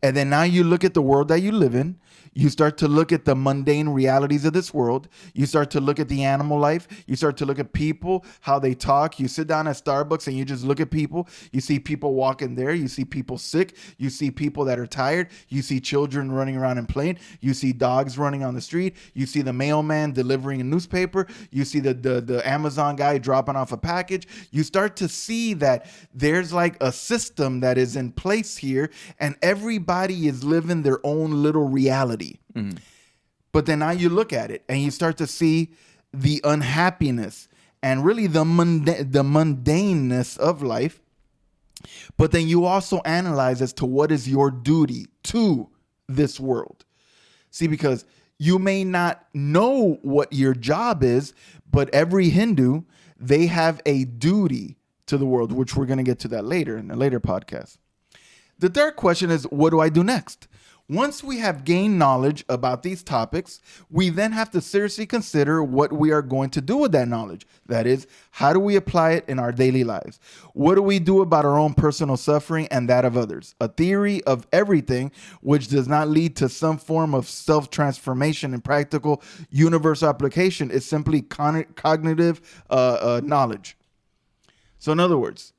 and then now you look at the world that you live in. You start to look at the mundane realities of this world. You start to look at the animal life. You start to look at people, how they talk. You sit down at Starbucks and you just look at people. You see people walking there. You see people sick. You see people that are tired. You see children running around and playing. You see dogs running on the street. You see the mailman delivering a newspaper. You see the Amazon guy dropping off a package. You start to see that there's like a system that is in place here, and everybody is living their own little reality. Mm-hmm. But then now you look at it and you start to see the unhappiness and really the mundaneness of life. But then you also analyze as to what is your duty to this world. See, because you may not know what your job is, but every Hindu, they have a duty to the world, which we're going to get to that later in a later podcast. The third question is, what do I do next? Once we have gained knowledge about these topics, we then have to seriously consider what we are going to do with that knowledge. That is, how do we apply it in our daily lives? What do we do about our own personal suffering and that of others? A theory of everything which does not lead to some form of self-transformation and practical universal application is simply cognitive knowledge. So in other words,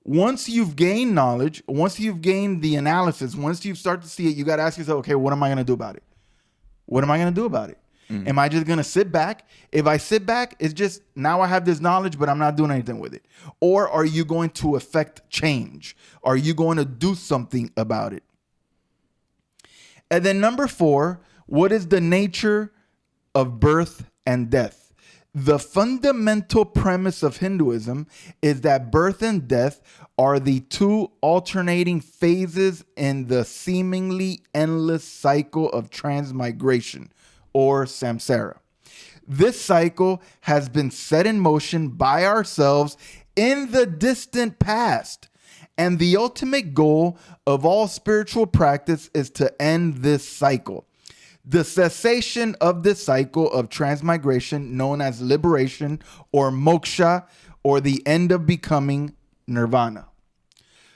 once you've gained knowledge, once you've gained the analysis, once you start to see it, you got to ask yourself, okay, what am I going to do about it? What am I going to do about it? Mm-hmm. Am I just going to sit back? If I sit back, it's just now I have this knowledge, but I'm not doing anything with it. Or are you going to affect change? Are you going to do something about it? And then number 4, what is the nature of birth and death? The fundamental premise of Hinduism is that birth and death are the two alternating phases in the seemingly endless cycle of transmigration, or samsara. This cycle has been set in motion by ourselves in the distant past, and the ultimate goal of all spiritual practice is to end this cycle. The cessation of this cycle of transmigration, known as liberation or moksha, or the end of becoming nirvana.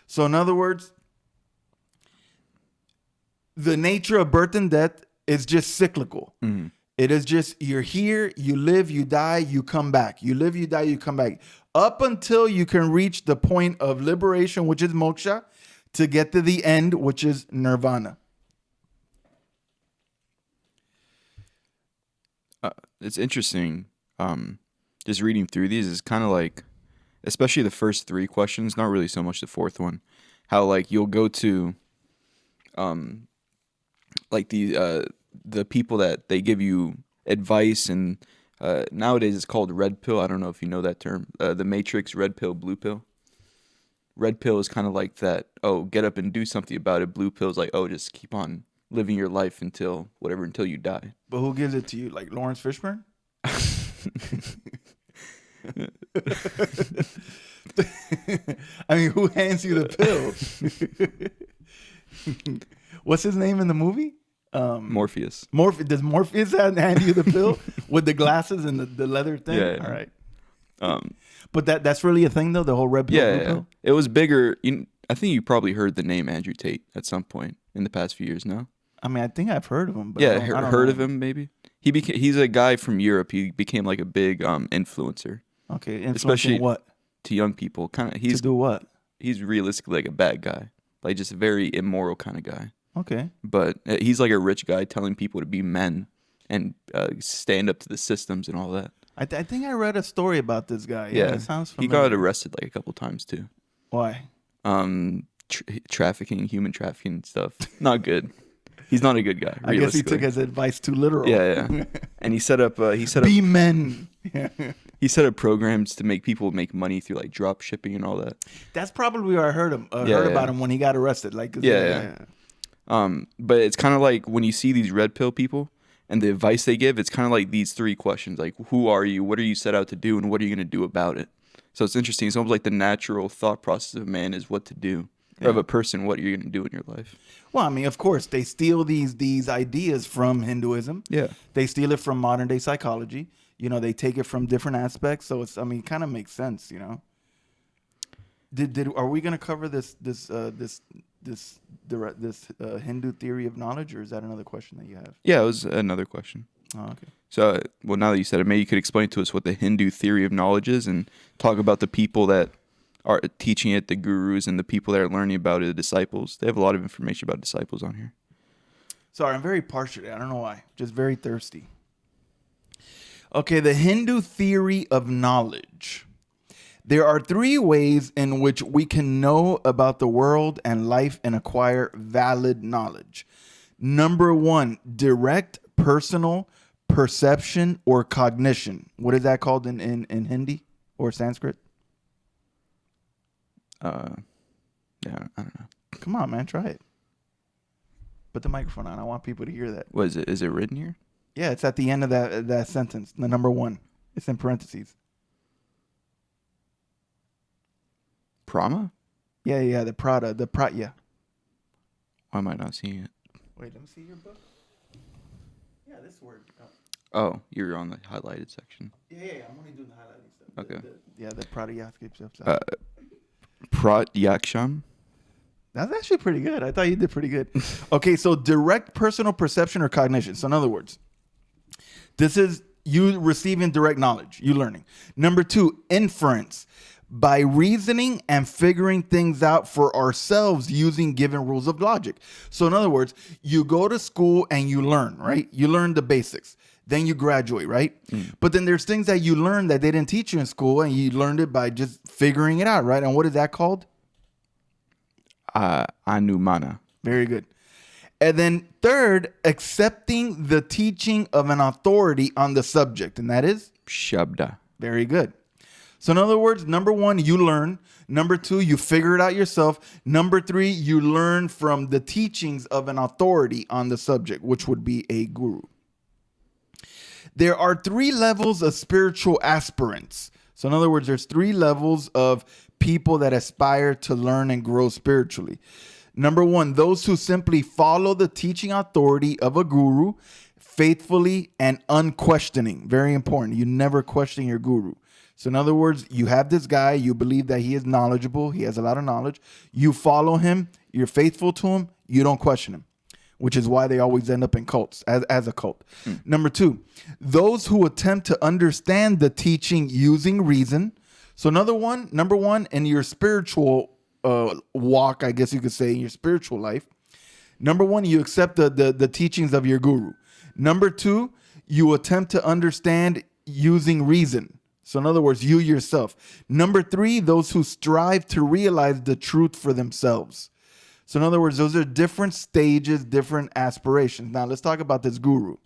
So in other words, the nature of birth and death is just cyclical. Mm-hmm. It is just, you're here, you live, you die, you come back. You live, you die, you come back. Up until you can reach the point of liberation, which is moksha, to get to the end, which is nirvana. It's interesting. Just reading through these is kind of like, especially the first 3 questions, not really so much the 4th one. How like you'll go to, like the people that they give you advice, and nowadays it's called red pill. I don't know if you know that term. The Matrix, red pill, blue pill. Red pill is kind of like that. Oh, get up and do something about it. Blue pill is like, oh, just keep on living your life until you die. But who gives it to you? Like Lawrence Fishburne? I mean, who hands you the pill? What's his name in the movie? Morpheus. Does Morpheus hand you the pill with the glasses and the leather thing? Yeah. All right. But that's really a thing, though, the whole red pill, blue pill? It was bigger. I think you probably heard the name Andrew Tate at some point in the past few years, no? I mean, I think I've heard of him. But Yeah, I don't heard know. of him maybe. He's a guy from Europe. He became like a big influencer, Okay, influencing especially what? to young people. Kind of To do what? he's realistically like a bad guy, like just a very immoral kind of guy. Okay. But he's like a rich guy telling people to be men and stand up to the systems and all that. I think I read a story about this guy. Yeah, it sounds He familiar. got arrested like a couple times too. Why? Trafficking, human trafficking stuff. Not good. He's not a good guy. I guess he took his advice too literal. Yeah. And he set up Be men. he set up programs to make people make money through like drop shipping and all that. That's probably where I heard about him when he got arrested. Like, Yeah. But it's kind of like when you see these red pill people and the advice they give, it's kind of like these three questions: like, who are you? What are you set out to do? And what are you going to do about it? So it's interesting. It's almost like the natural thought process of man is what to do. Or of a person, what you're going to do in your life. Well, I mean, of course, they steal these ideas from Hinduism. Yeah. They steal it from modern day psychology. You know, they take it from different aspects. So it's, I mean, it kind of makes sense. You know. Are we going to cover this Hindu theory of knowledge, or is that another question that you have? Yeah, it was another question. Oh, okay. So, well, now that you said it, maybe you could explain to us what the Hindu theory of knowledge is and talk about the people that are teaching it, the gurus, and the people that are learning about it, the disciples. They have a lot of information about disciples on here. Sorry, I'm very parched today. I don't know why. Just very thirsty. Okay, the Hindu theory of knowledge. There are three ways in which we can know about the world and life and acquire valid knowledge. Number one, direct personal perception or cognition. What is that called in Hindi or Sanskrit? Yeah, I don't know. Come on, man, try it. Put the microphone on. I want people to hear that. What is it? Is it written here? Yeah, it's at the end of that sentence. The number one. It's in parentheses. Prama? Yeah, yeah. Why am I not seeing it? Wait, let me see your book. Yeah, this word. Oh, you're on the highlighted section. Yeah, I'm only doing the highlighting stuff. Okay. The Pradhyaksham stuff. Pratyaksham? That's actually pretty good. I thought you did pretty good. Okay, so direct personal perception or cognition. So in other words, this is you receiving direct knowledge, you learning. Number two, inference. By reasoning and figuring things out for ourselves using given rules of logic. So in other words, you go to school and you learn, right? You learn the basics. Then you graduate, right? But then there's things that you learn that they didn't teach you in school, and you learned it by just figuring it out, right? And what is that called? Anumana. Very good. And then third, accepting the teaching of an authority on the subject, and that is? Shabda. Very good. So in other words, number one, you learn. Number two, you figure it out yourself. Number three, you learn from the teachings of an authority on the subject, which would be a guru. There are three levels of spiritual aspirants. So in other words, there's three levels of people that aspire to learn and grow spiritually. Number one, those who simply follow the teaching authority of a guru faithfully and unquestioning. Very important. You never question your guru. So in other words, you have this guy, you believe that he is knowledgeable, he has a lot of knowledge. You follow him, you're faithful to him, you don't question him, which is why they always end up in cults, as a cult. Number two, those who attempt to understand the teaching using reason. So number one, in your spiritual walk, I guess you could say, in your spiritual life, number one, you accept the teachings of your guru. Number two, you attempt to understand using reason. So in other words, you yourself. Number three, those who strive to realize the truth for themselves. So in other words, those are different stages, different aspirations. Now let's talk about this guru.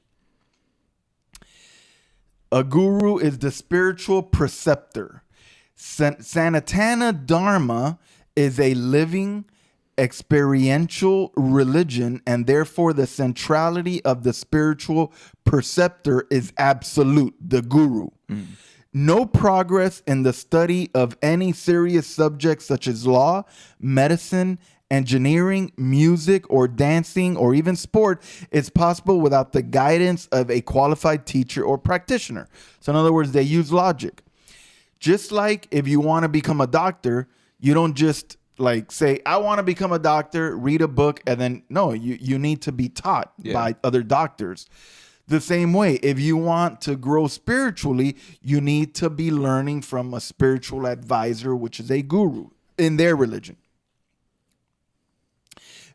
A guru is the spiritual preceptor. Sanatana Dharma is a living, experiential religion, and therefore the centrality of the spiritual preceptor is absolute, the guru. No progress in the study of any serious subjects such as law, medicine, engineering, music, or dancing, or even sport is possible without the guidance of a qualified teacher or practitioner. So in other words, they use logic. Just like if you want to become a doctor, you don't just like say, I want to become a doctor, read a book, and then no, you need to be taught by other doctors. The same way, if you want to grow spiritually, you need to be learning from a spiritual advisor, which is a guru in their religion.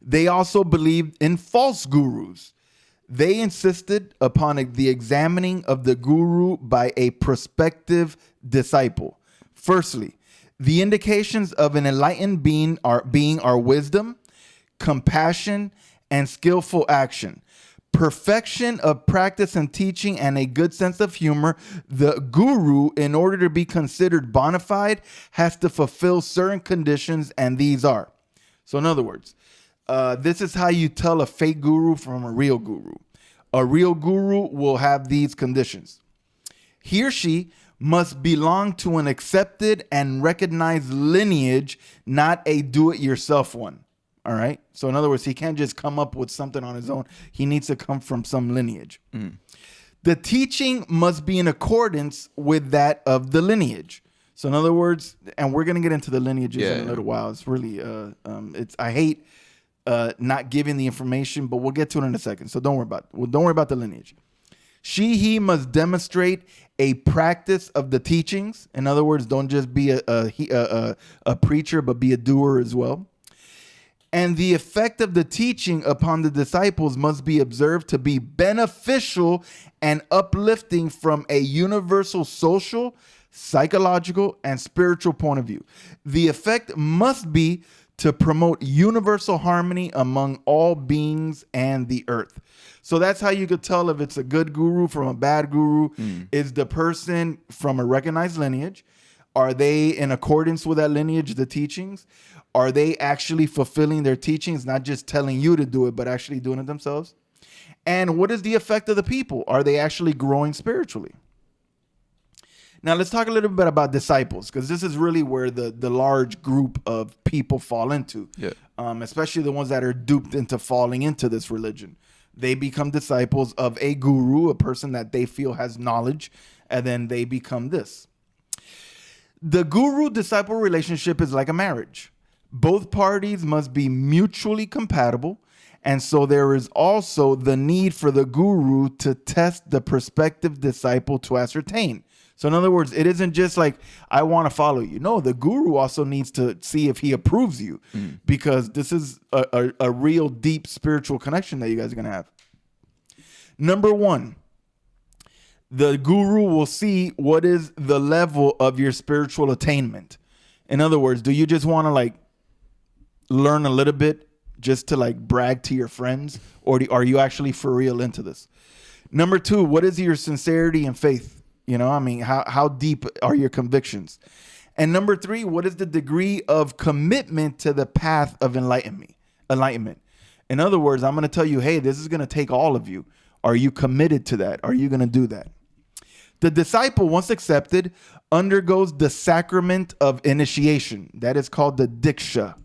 They also believed in false gurus. They insisted upon the examining of the guru by a prospective disciple. Firstly, the indications of an enlightened being are wisdom, compassion, and skillful action. Perfection of practice and teaching, and a good sense of humor. The guru, in order to be considered bona fide, has to fulfill certain conditions, and these are. So in other words, this is how you tell a fake guru from a real guru. A real guru will have these conditions. He or she must belong to an accepted and recognized lineage, not a do-it-yourself one. All right. So in other words, he can't just come up with something on his own. He needs to come from some lineage. The teaching must be in accordance with that of the lineage. So in other words, and we're going to get into the lineages in a little while. It's really, I hate not giving the information, but we'll get to it in a second. So don't worry about the lineage. He must demonstrate a practice of the teachings. In other words, don't just be a preacher, but be a doer as well. And the effect of the teaching upon the disciples must be observed to be beneficial and uplifting from a universal social, psychological, and spiritual point of view. The effect must be to promote universal harmony among all beings and the earth. So that's how you could tell if it's a good guru from a bad guru. Is the person from a recognized lineage? Are they in accordance with that lineage, the teachings? Are they actually fulfilling their teachings, not just telling you to do it, but actually doing it themselves? And what is the effect of the people? Are they actually growing spiritually? Now, let's talk a little bit about disciples, because this is really where the large group of people fall into, especially the ones that are duped into falling into this religion. They become disciples of a guru, a person that they feel has knowledge, and then they become this. The guru-disciple relationship is like a marriage. Both parties must be mutually compatible, and so there is also the need for the guru to test the prospective disciple to ascertain. So in other words, it isn't just like, I want to follow you. No, the guru also needs to see if he approves you, because this is a real deep spiritual connection that you guys are going to have. Number one, the guru will see what is the level of your spiritual attainment. In other words, do you just want to learn a little bit just to brag to your friends, or are you actually for real into this? Number two, what is your sincerity and faith? How deep are your convictions? And number three, what is the degree of commitment to the path of enlightenment? In other words, I'm going to tell you, hey, this is going to take all of you. Are you committed to that? Are you going to do that? The disciple, once accepted, undergoes the sacrament of initiation. That is called the diksha,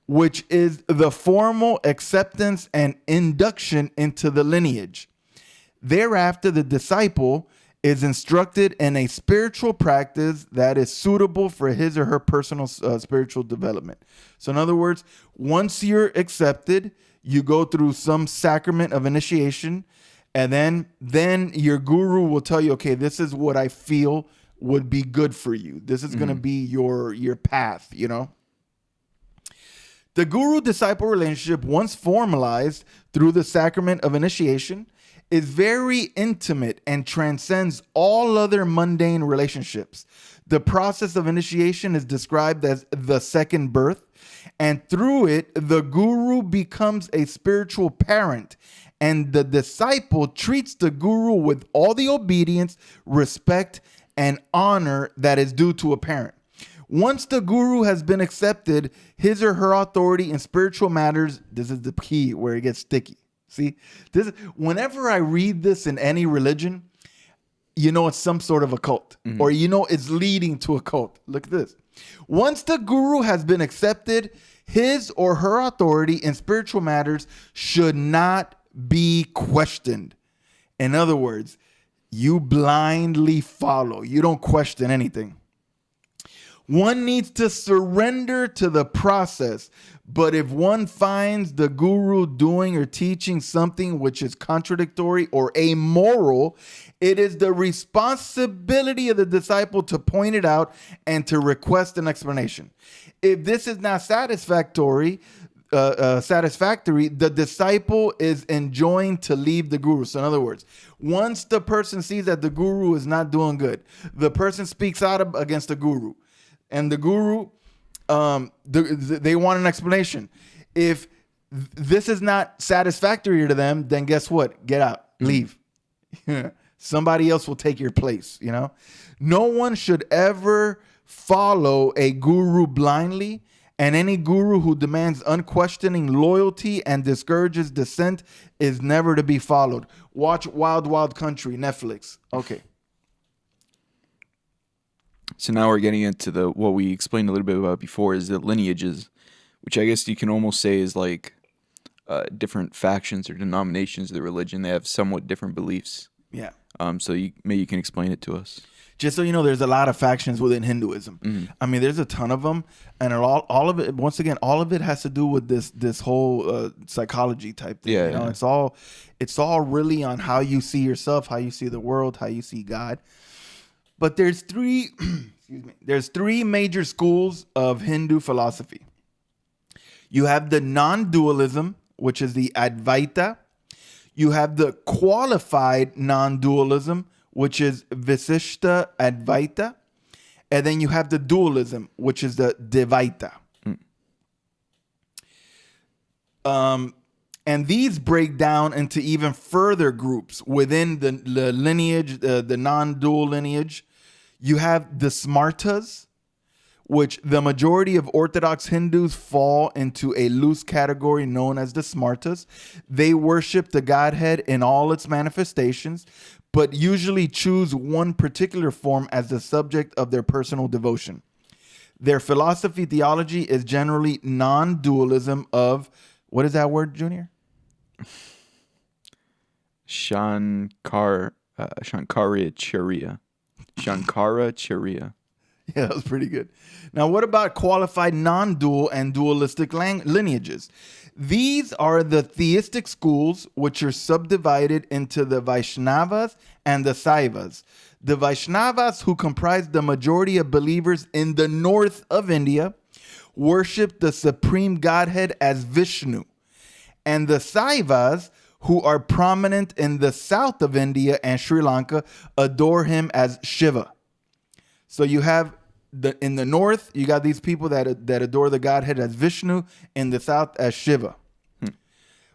which is the formal acceptance and induction into the lineage. Thereafter, the disciple is instructed in a spiritual practice that is suitable for his or her personal spiritual development. So in other words, once you're accepted, you go through some sacrament of initiation, and then your guru will tell you, okay, this is what I feel would be good for you. This is going to be your path, The guru-disciple relationship, once formalized through the sacrament of initiation, is very intimate and transcends all other mundane relationships. The process of initiation is described as the second birth, and through it, the guru becomes a spiritual parent, and the disciple treats the guru with all the obedience, respect, and honor that is due to a parent. Once the guru has been accepted, his or her authority in spiritual matters, this is the key where it gets sticky. See, whenever I read this in any religion, it's some sort of a cult, or it's leading to a cult. Look at this. Once the guru has been accepted, his or her authority in spiritual matters should not be questioned. In other words, you blindly follow. You don't question anything. One needs to surrender to the process. But if one finds the guru doing or teaching something which is contradictory or amoral, it is the responsibility of the disciple to point it out and to request an explanation. If this is not satisfactory, the disciple is enjoined to leave the guru. So in other words, once the person sees that the guru is not doing good, the person speaks out against the guru, and the guru, they want an explanation. If this is not satisfactory to them, then guess what? Get out, leave. Somebody else will take your place. No one should ever follow a guru blindly. And any guru who demands unquestioning loyalty and discourages dissent is never to be followed. Watch Wild Wild Country, Netflix. Okay. So now we're getting into what we explained a little bit about before, is the lineages, which I guess you can almost say is like different factions or denominations of the religion. They have somewhat different beliefs. Yeah. So maybe you can explain it to us. Just so you know, there's a lot of factions within Hinduism. Mm-hmm. I mean, there's a ton of them, and all of it. Once again, all of it has to do with this whole psychology type thing. Yeah. It's all really on how you see yourself, how you see the world, how you see God. But there's three major schools of Hindu philosophy. You have the non-dualism, which is the Advaita. You have the qualified non-dualism, which is Visishta Advaita. And then you have the dualism, which is the Dvaita. And these break down into even further groups within the lineage, the non-dual lineage. You have the Smartas, which the majority of Orthodox Hindus fall into a loose category known as the Smartas. They worship the Godhead in all its manifestations, but usually choose one particular form as the subject of their personal devotion. Their philosophy theology is generally non-dualism of, what is that word, Junior? Shankaracharya. Shankaracharya. Yeah, that was pretty good. Now, what about qualified non-dual and dualistic lineages? These are the theistic schools, which are subdivided into the Vaishnavas and the Saivas. The Vaishnavas, who comprise the majority of believers in the north of India, worship the supreme Godhead as Vishnu. And the Saivas, who are prominent in the south of India and Sri Lanka, adore him as Shiva. So you have in the north, you got these people that adore the Godhead as Vishnu, in the south as Shiva.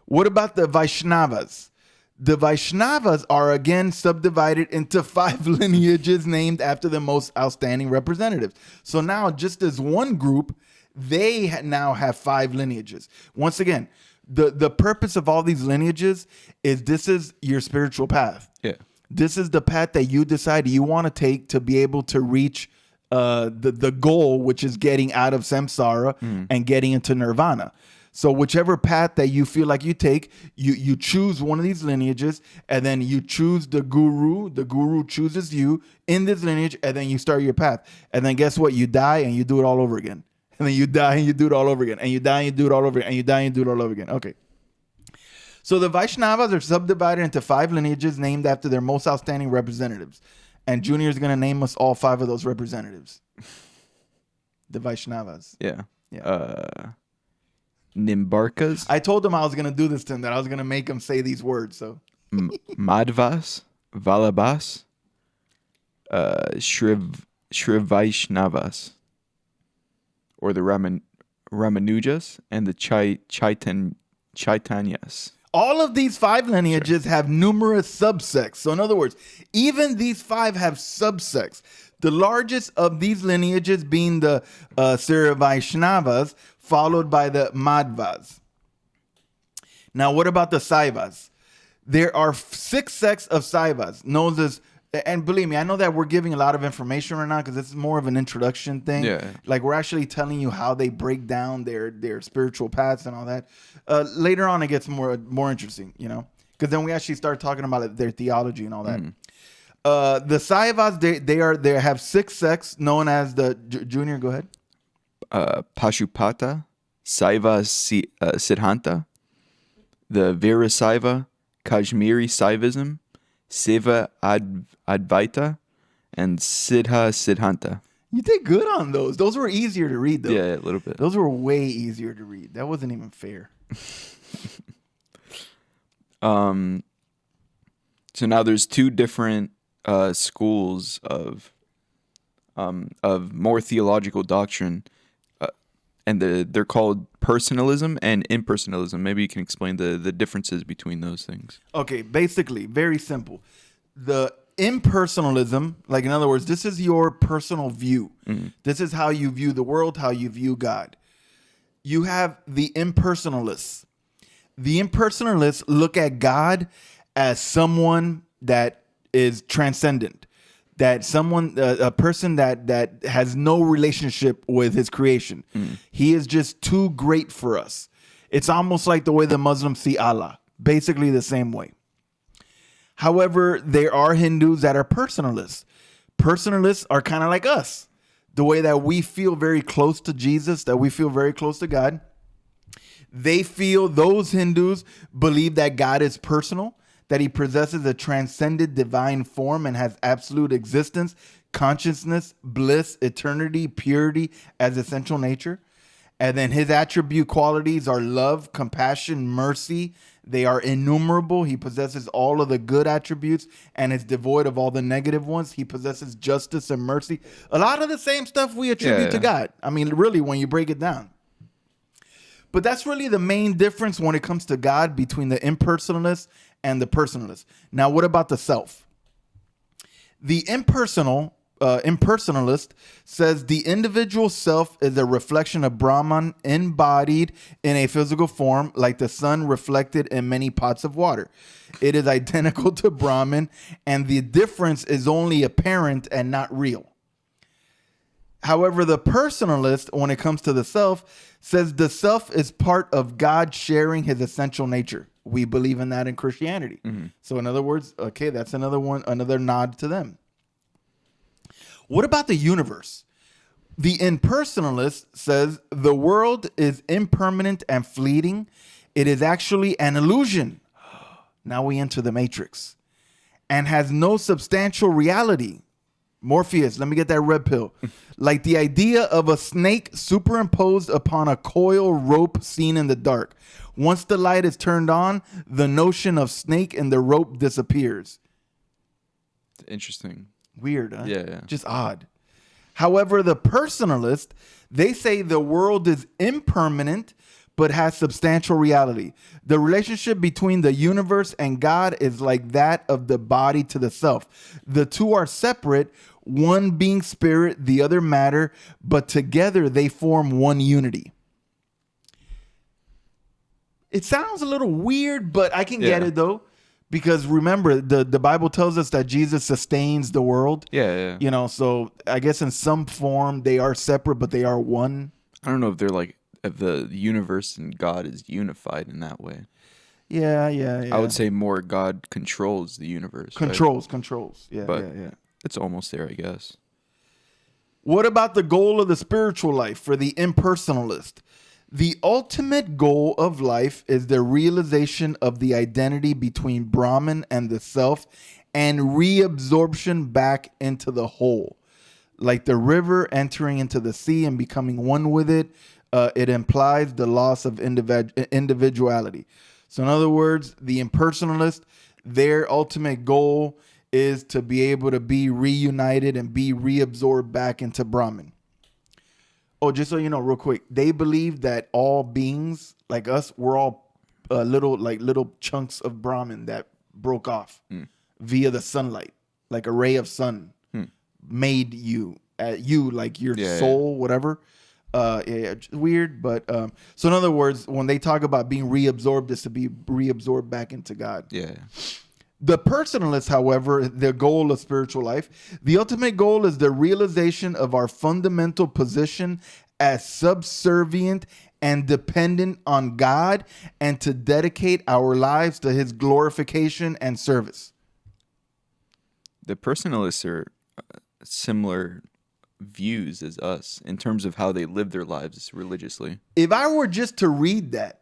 What about the Vaishnavas? The Vaishnavas are again subdivided into 5 lineages named after the most outstanding representatives. So now, just as one group, they now have 5 lineages. Once again, the purpose of all these lineages is this is your spiritual path. Yeah. This is the path that you decide you want to take to be able to reach the goal, which is getting out of samsara and getting into nirvana. So whichever path that you feel like you take, you choose one of these lineages, and then you choose the guru. The guru chooses you in this lineage, and then you start your path. And then guess what? You die and you do it all over again. And then you die and you do it all over again. And you die and you do it all over again. And you die and you do it all over again. Okay. So the Vaishnavas are subdivided into 5 lineages named after their most outstanding representatives. And Junior is going to name us all 5 of those representatives. The Vaishnavas. Yeah. Nimbarkas. I told him I was going to do this to him, that I was going to make him say these words. So Madhvas, Vallabhas, Shrivaishnavas, or the Ramanujas, and the Chaitanyas. All of these 5 lineages have numerous subsects. So in other words, even these 5 have subsects. The largest of these lineages being the Srivaishnavas, followed by the Madhvas. Now, what about the Saivas? There are 6 sects of Saivas, known as, and believe me, I know that we're giving a lot of information right now because this is more of an introduction thing. Yeah. Like we're actually telling you how they break down their spiritual paths and all that. Later on, it gets more interesting, because then we actually start talking about their theology and all that. The Saivas, they have 6 sects known as the Junior. Go ahead. Pashupata, Saiva Siddhanta, the Virasaiva, Kashmiri Saivism, Siva Advaita, and Siddha Siddhanta. You did good on those. Those were easier to read, though. Yeah, a little bit. Those were way easier to read. That wasn't even fair. So now there's 2 different schools of more theological doctrine, and they're called personalism and impersonalism. Maybe you can explain the differences between those things. Okay, basically, very simple. The impersonalism, like in other words, this is your personal view. Mm-hmm. This is how you view the world, how you view God. You have the impersonalists. The impersonalists look at God as someone that is transcendent, that someone, a person that has no relationship with his creation. Mm. He is just too great for us. It's almost like the way the Muslims see Allah, basically the same way. However, there are Hindus that are personalists. Personalists are kind of like us, the way that we feel very close to Jesus, that we feel very close to God. Those Hindus believe that God is personal, that he possesses a transcendent divine form and has absolute existence, consciousness, bliss, eternity, purity as essential nature. And then his attribute qualities are love, compassion, mercy. They are innumerable. He possesses all of the good attributes and is devoid of all the negative ones. He possesses justice and mercy. A lot of the same stuff we attribute to God. I mean, really, when you break it down. But that's really the main difference when it comes to God between the impersonalist and the personalist. Now, what about the self? The impersonalist says the individual self is a reflection of Brahman embodied in a physical form, like the sun reflected in many pots of water. It is identical to Brahman, and the difference is only apparent and not real. However, the personalist, when it comes to the self, says the self is part of God sharing his essential nature. We believe in that in Christianity. Mm-hmm. So in other words, okay, that's another nod to them. What about the universe? The impersonalist says the world is impermanent and fleeting. It is actually an illusion. Now we enter the matrix. And has no substantial reality. Morpheus, let me get that red pill. Like the idea of a snake superimposed upon a coil rope seen in the dark. Once the light is turned on, the notion of snake and the rope disappears. Interesting. Weird, huh? Yeah. Just odd. However, the personalist, they say the world is impermanent, but has substantial reality. The relationship between the universe and God is like that of the body to the self. The two are separate, one being spirit, the other matter, but together they form one unity. It sounds a little weird, but I can get it though. Because remember, the Bible tells us that Jesus sustains the world. Yeah. You know, so I guess in some form they are separate, but they are one. I don't know if they're like, if the universe and God is unified in that way. Yeah. I would say more God controls the universe. Controls. Yeah, but it's almost there, I guess. What about the goal of the spiritual life for the impersonalist? The ultimate goal of life is the realization of the identity between Brahman and the self and reabsorption back into the whole. Like the river entering into the sea and becoming one with it, it implies the loss of individuality. So in other words, the impersonalist, their ultimate goal is to be able to be reunited and be reabsorbed back into Brahman. Oh, just so you know, real quick, they believe that all beings like us, we're all little chunks of Brahman that broke off via the sunlight, like a ray of sun made you, like your soul, whatever. Weird, but so in other words, when they talk about being reabsorbed, is to be reabsorbed back into God. Yeah. The personalists, however, their goal of spiritual life, the ultimate goal is the realization of our fundamental position as subservient and dependent on God and to dedicate our lives to his glorification and service. The personalists are similar views as us in terms of how they live their lives religiously. If I were just to read that,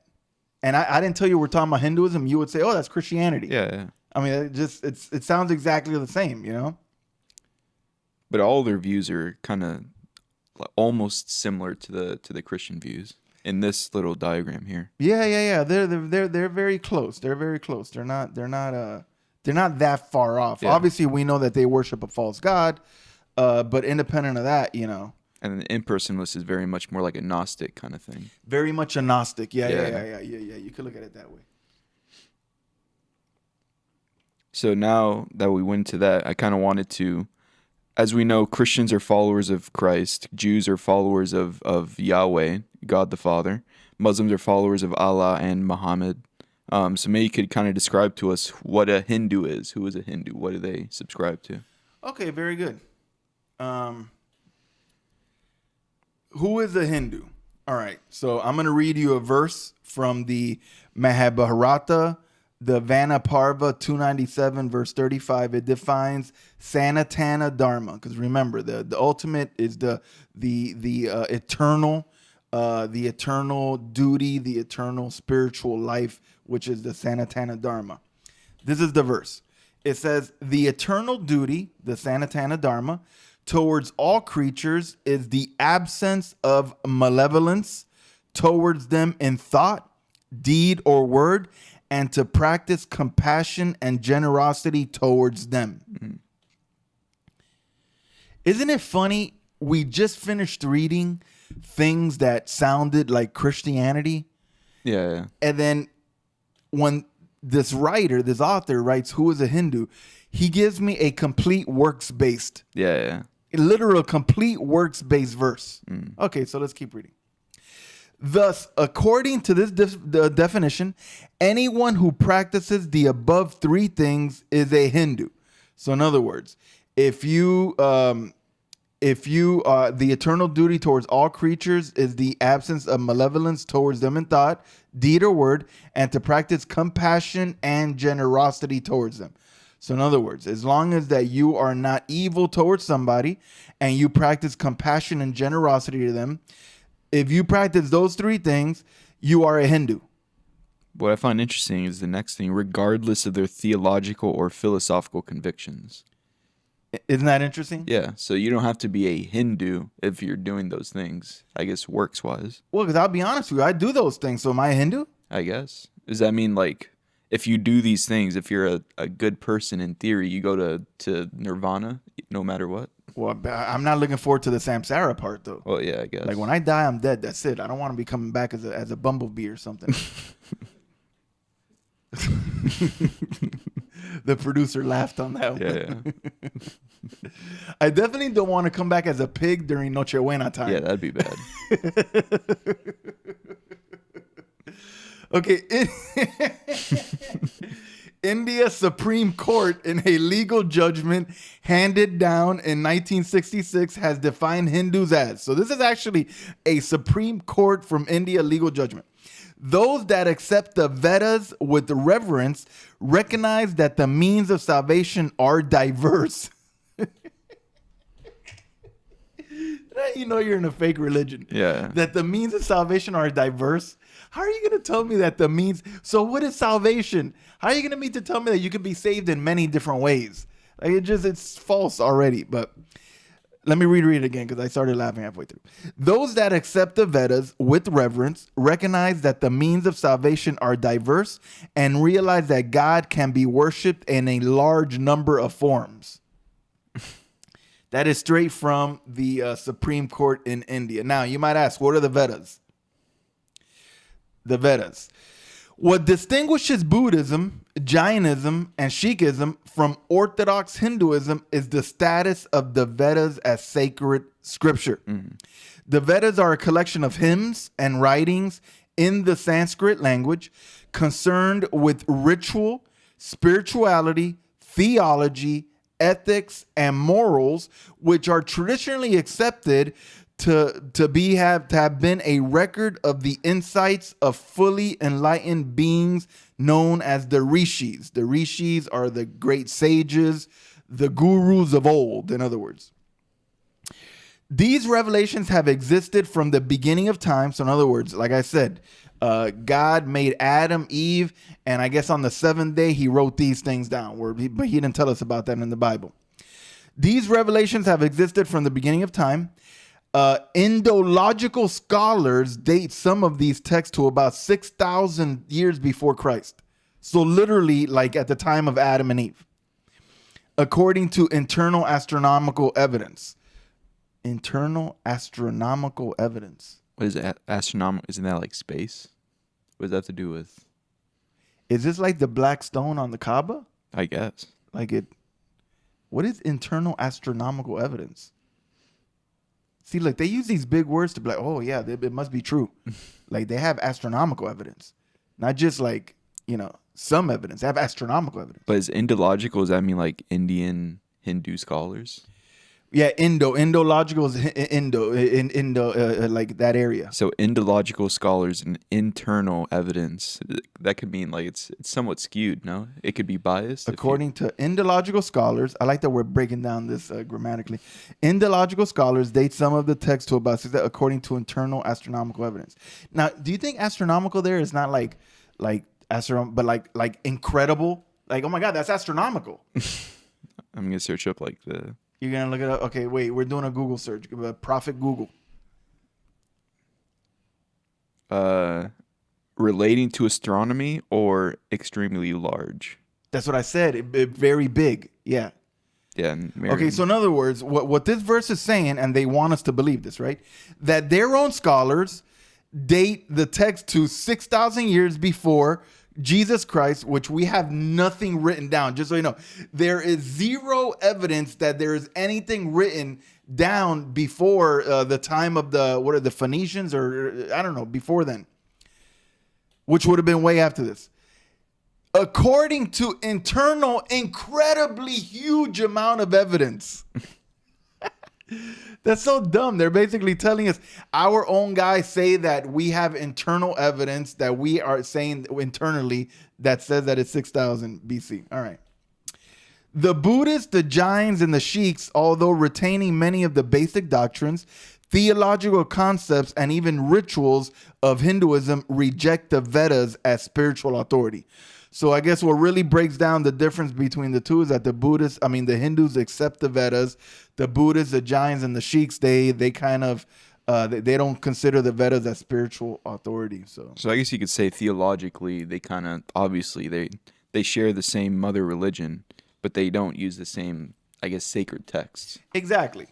and I didn't tell you we're talking about Hinduism, you would say, "Oh, that's Christianity." Yeah. I mean, it sounds exactly the same, you know. But all their views are kind of almost similar to the Christian views in this little diagram here. Yeah. They're very close. They're very close. They're not that far off. Yeah. Obviously, we know that they worship a false god, but independent of that, you know. And the impersonalist is very much more like a Gnostic kind of thing. Very much a Gnostic. Yeah. You could look at it that way. So now that we went to that, I kind of wanted to, as we know, Christians are followers of Christ. Jews are followers of Yahweh, God the Father. Muslims are followers of Allah and Muhammad. So maybe you could kind of describe to us what a Hindu is. Who is a Hindu? What do they subscribe to? Okay, very good. Who is a Hindu? All right, so I'm going to read you a verse from the Mahabharata, the Vanaparva 297, verse 35. It defines Sanatana Dharma, because remember, the ultimate is the eternal duty, the eternal spiritual life, which is the Sanatana Dharma. This is the verse. It says, the eternal duty, the Sanatana Dharma, towards all creatures is the absence of malevolence towards them in thought, deed, or word, and to practice compassion and generosity towards them. Mm-hmm. Isn't it funny? We just finished reading things that sounded like Christianity. Yeah. And then when this author writes, who is a Hindu, he gives me a complete works-based. Yeah. Literal complete works-based verse. Okay, so let's keep reading. Thus, according to this the definition, anyone who practices the above three things is a Hindu. So in other words, if you the eternal duty towards all creatures is the absence of malevolence towards them in thought, deed, or word, and to practice compassion and generosity towards them. So in other words, as long as that you are not evil towards somebody and you practice compassion and generosity to them, if you practice those three things, you are a Hindu. What I find interesting is the next thing, regardless of their theological or philosophical convictions. Isn't that interesting? Yeah, so you don't have to be a Hindu if you're doing those things, I guess, works-wise. Well, because I'll be honest with you, I do those things, so am I a Hindu? I guess. Does that mean, like, if you do these things, if you're a good person in theory, you go to nirvana no matter what? Well, I'm not looking forward to the samsara part, though. Well, yeah, I guess. Like, when I die, I'm dead. That's it. I don't want to be coming back as a bumblebee or something. The producer laughed on that one. Yeah. I definitely don't want to come back as a pig during Noche Buena time. Yeah, that'd be bad. Okay. India's Supreme Court, in a legal judgment handed down in 1966, has defined Hindus as. So this is actually a Supreme Court from India legal judgment. Those that accept the Vedas with reverence recognize that the means of salvation are diverse. You know you're in a fake religion. Yeah. That the means of salvation are diverse. How are you going to tell me that the means? So what is salvation? How are you going to mean to tell me that you can be saved in many different ways? Like it's false already. But let me reread it again because I started laughing halfway through. Those that accept the Vedas with reverence recognize that the means of salvation are diverse and realize that God can be worshipped in a large number of forms. That is straight from the Supreme Court in India. Now, you might ask, what are the Vedas? The Vedas. What distinguishes Buddhism, Jainism, and Sikhism from Orthodox Hinduism is the status of the Vedas as sacred scripture. Mm-hmm. The Vedas are a collection of hymns and writings in the Sanskrit language concerned with ritual, spirituality, theology, ethics, and morals, which are traditionally accepted to have been a record of the insights of fully enlightened beings known as the rishis. The rishis are the great sages, the gurus of old, in other words. These revelations have existed from the beginning of time. So in other words, like I said, God made Adam, Eve, and I guess on the seventh day, he wrote these things down. But he didn't tell us about that in the Bible. These revelations have existed from the beginning of time. Indological scholars date some of these texts to about 6,000 years before Christ. So literally like at the time of Adam and Eve. According to internal astronomical evidence. Internal astronomical evidence. What is it? Astronomical? Isn't that like space? What does that have to do with? Is this like the black stone on the Kaaba? I guess. Like it. What is internal astronomical evidence? See, look, they use these big words to be like, oh yeah, it must be true. Like they have astronomical evidence, not just like, some evidence. They have astronomical evidence. But is Indological, does that mean like Indian Hindu scholars? Yeah, Indological is Indo, like that area. So Indological scholars and internal evidence, that could mean like it's somewhat skewed, no? It could be biased. According to Indological scholars, I like that we're breaking down this grammatically. Indological scholars date some of the text to about 6,000 according to internal astronomical evidence. Now, do you think astronomical there is not like but like incredible? Like, oh my God, that's astronomical. I'm gonna search up like the. You're going to look it up? Okay, wait. We're doing a Google search. Prophet Google. Relating to astronomy or extremely large? That's what I said. Very big. Yeah. Yeah. Okay, so in other words, what this verse is saying, and they want us to believe this, right? That their own scholars date the text to 6,000 years before Jesus Christ, which we have nothing written down. Just so you know, there is zero evidence that there is anything written down before the time of the Phoenicians, or I don't know, before then, which would have been way after this. According to internal, incredibly huge amount of evidence. That's so dumb. They're basically telling us our own guys say that we have internal evidence that we are saying internally that says that it's 6,000 BC. All right. The Buddhists, the Jains, and the Sikhs, although retaining many of the basic doctrines, theological concepts, and even rituals of Hinduism, reject the Vedas as spiritual authority. So I guess what really breaks down the difference between the two is that the Hindus accept the Vedas. The Buddhists, the Jains, and the Sikhs, they kind of they don't consider the Vedas as spiritual authority. So I guess you could say theologically they kind of obviously they share the same mother religion, but they don't use the same, I guess, sacred texts. Exactly.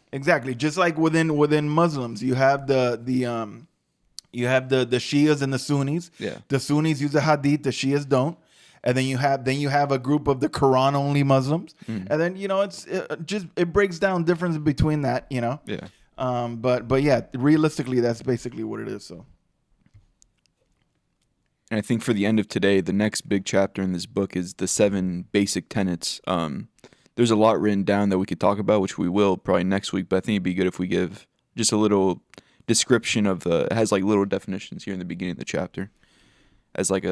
Just like within Muslims, you have the Shias and the Sunnis. Yeah. The Sunnis use the Hadith, the Shias don't. And then you have a group of the Quran only Muslims, and then it breaks down difference between that, Yeah. But yeah, realistically, that's basically what it is. So, and I think for the end of today, the next big chapter in this book is the 7 basic tenets. There's a lot written down that we could talk about, which we will probably next week. But I think it'd be good if we give just a little description of it has like little definitions here in the beginning of the chapter, as like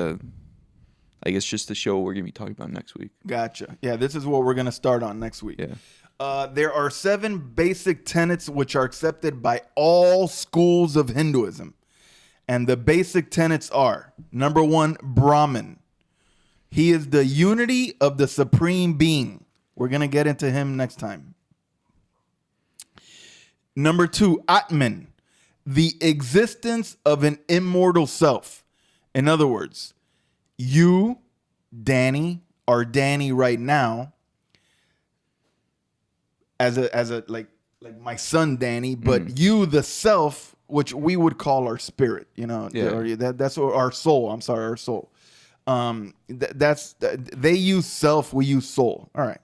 I guess just to show what we're going to be talking about next week. Gotcha. Yeah, this is what we're going to start on next week. Yeah. There are 7 basic tenets which are accepted by all schools of Hinduism. And the basic tenets are, number 1, Brahman. He is the unity of the supreme being. We're going to get into him next time. Number 2, Atman. The existence of an immortal self. In other words, you, Danny, are Danny right now as a like my son Danny, but you, the self, which we would call our spirit, that's our soul. I'm sorry, our soul. They use self, we use soul. All right.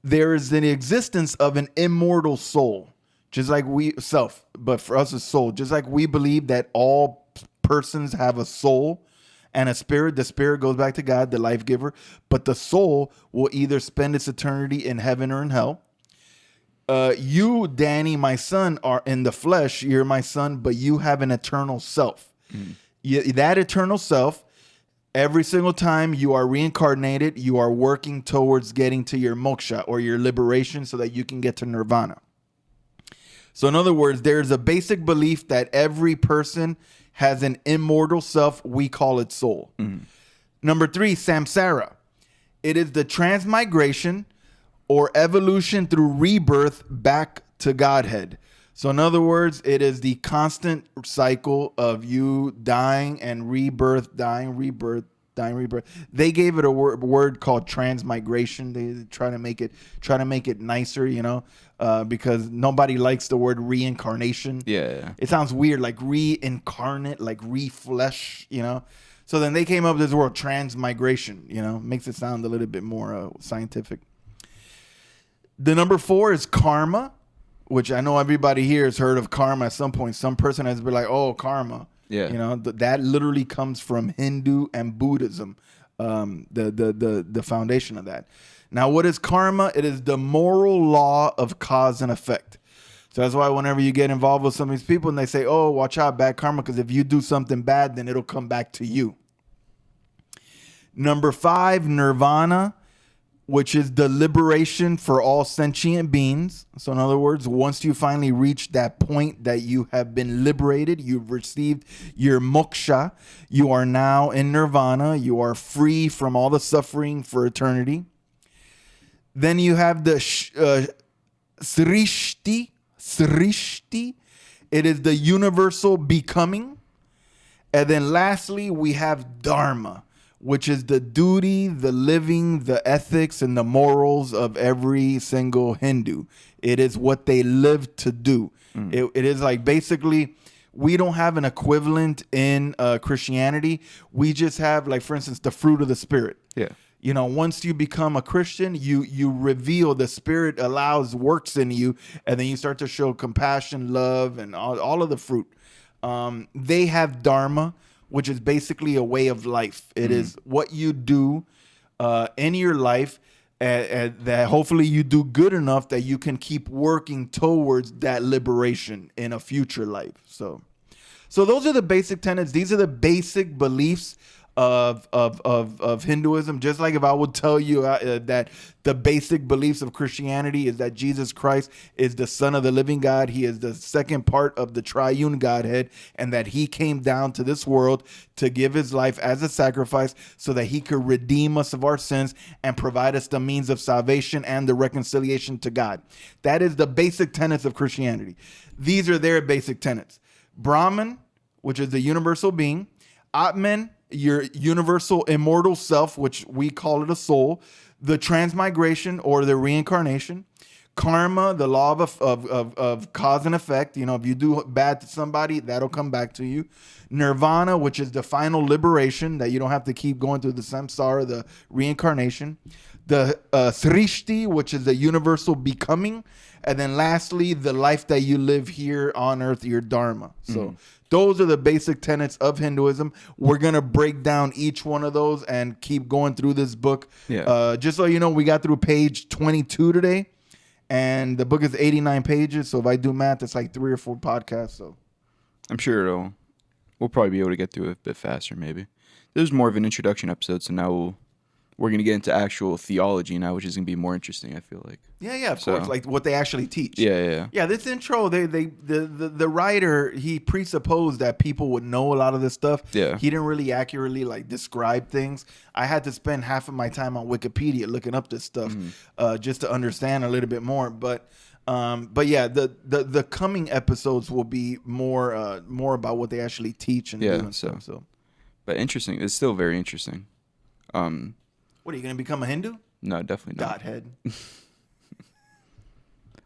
There is an existence of an immortal soul, just like self, but for us, a soul. Just like we believe that all persons have a soul and a spirit. The spirit goes back to God, the life giver, but the soul will either spend its eternity in heaven or in hell. You, Danny, my son, are in the flesh. You're my son, but you have an eternal self. That eternal self Every single time you are reincarnated, you are working towards getting to your moksha or your liberation so that you can get to nirvana. So in other words, there's a basic belief that every person has an immortal self. We call it soul. Mm-hmm. Number 3, samsara. It is the transmigration or evolution through rebirth back to Godhead. So in other words, it is the constant cycle of you dying and rebirth, dying, rebirth, dying, rebirth. They gave it a word called transmigration. They try to make it nicer, you know, because nobody likes the word reincarnation. Yeah. It sounds weird, like reincarnate, like reflesh, you know. So then they came up with this word transmigration, you know, makes it sound a little bit more scientific. The number 4 is karma, which I know everybody here has heard of karma at some point. Some person has been like, oh, karma. Yeah. You know, that literally comes from Hindu and Buddhism, the foundation of that. Now, what is karma? It is the moral law of cause and effect. So that's why whenever you get involved with some of these people and they say, oh, watch out, bad karma, because if you do something bad, then it'll come back to you. Number 5, nirvana, which is the liberation for all sentient beings. So in other words, once you finally reach that point that you have been liberated, you've received your moksha, you are now in nirvana, you are free from all the suffering for eternity. Then you have the srishti. It is the universal becoming. And then lastly, we have dharma, which is the duty, the living, the ethics, and the morals of every single Hindu. It is what they live to do. It is like basically, we don't have an equivalent in Christianity. We just have, like, for instance, the fruit of the Spirit. Yeah. You know, once you become a Christian, you reveal the Spirit allows works in you, and then you start to show compassion, love, and all of the fruit. They have dharma, which is basically a way of life. It is what you do in your life that hopefully you do good enough that you can keep working towards that liberation in a future life. So those are the basic tenets. These are the basic beliefs of Hinduism. Just like if I would tell you that the basic beliefs of Christianity is that Jesus Christ is the Son of the living God. He is the second part of the triune Godhead, and that he came down to this world to give his life as a sacrifice so that he could redeem us of our sins and provide us the means of salvation and the reconciliation to God. That is the basic tenets of Christianity. These are their basic tenets. Brahman, which is the universal being. Atman, your universal immortal self, which we call it a soul. The transmigration or the reincarnation. Karma, the law of cause and effect. You know, if you do bad to somebody, that'll come back to you. Nirvana, which is the final liberation, that you don't have to keep going through the samsara, the reincarnation. The srishti, which is the universal becoming. And then lastly, the life that you live here on earth, your dharma. So those are the basic tenets of Hinduism. We're going to break down each one of those and keep going through this book. Yeah. Just so you know, we got through page 22 today, and the book is 89 pages. So if I do math, it's like 3 or 4 podcasts. So I'm sure we'll probably be able to get through it a bit faster, maybe. This was more of an introduction episode, so now we're going to get into actual theology now, which is going to be more interesting, I feel like. Yeah, of course, like what they actually teach. Yeah. This intro, the writer, he presupposed that people would know a lot of this stuff. Yeah. He didn't really accurately like describe things. I had to spend half of my time on Wikipedia looking up this stuff just to understand a little bit more. But yeah, the coming episodes will be more about what they actually teach and do and stuff. So, but interesting. It's still very interesting. What, are you going to become a Hindu? No, definitely not. Godhead.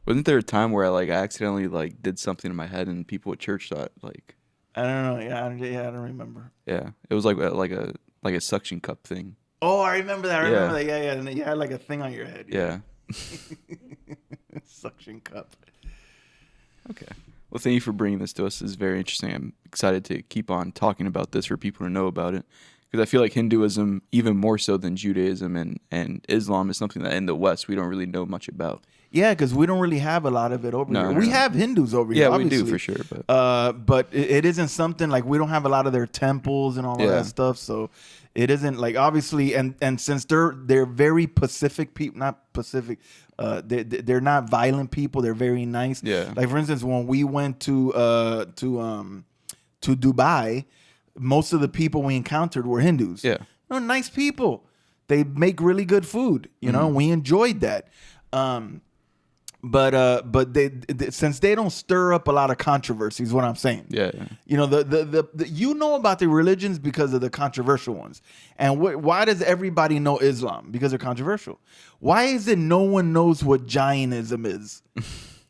Wasn't there a time where I accidentally did something in my head and people at church thought I don't know. Yeah, I don't remember. Yeah, it was like a suction cup thing. Oh, I remember that. Yeah. And you had like a thing on your head. Yeah. Suction cup. Okay. Well, thank you for bringing this to us. This is very interesting. I'm excited to keep on talking about this for people to know about it. Because I feel like Hinduism, even more so than Judaism and Islam, is something that in the West we don't really know much about. Yeah, because we don't really have a lot of it over here. No, We no. have Hindus over here. Yeah, we do obviously. for sure. But But it isn't something like we don't have a lot of their temples and all of Yeah. that stuff. So it isn't like obviously, and since they're very Pacific people, not Pacific. They're not violent people. They're very nice. Yeah. Like for instance, when we went to Dubai, most of the people we encountered were Hindus. Yeah. Nice people. They make really good food. We enjoyed that. But they since they don't stir up a lot of controversy, is what I'm saying. Yeah. The about the religions because of the controversial ones. And why does everybody know Islam? Because they're controversial. Why is it no one knows what Jainism is?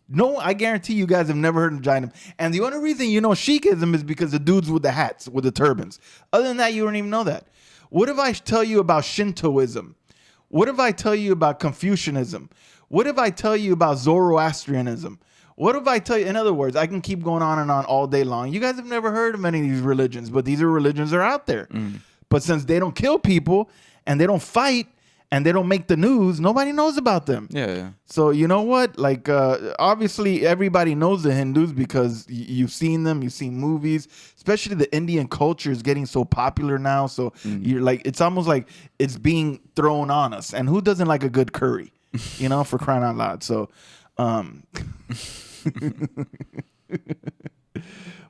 No, I guarantee you guys have never heard of Jainism. And the only reason you know Sikhism is because the dudes with the hats, with the turbans. Other than that, you don't even know that. What if I tell you about Shintoism? What if I tell you about Confucianism? What if I tell you about Zoroastrianism? What if I tell you, in other words, I can keep going on and on all day long. You guys have never heard of many of these religions, but these are religions that are out there. But since they don't kill people and they don't fight and they don't make the news, nobody knows about them. Yeah. So you know what? Like, obviously everybody knows the Hindus because you've seen them, you've seen movies, especially the Indian culture is getting so popular now. So you're like, it's almost like it's being thrown on us. And who doesn't like a good curry? For crying out loud. So,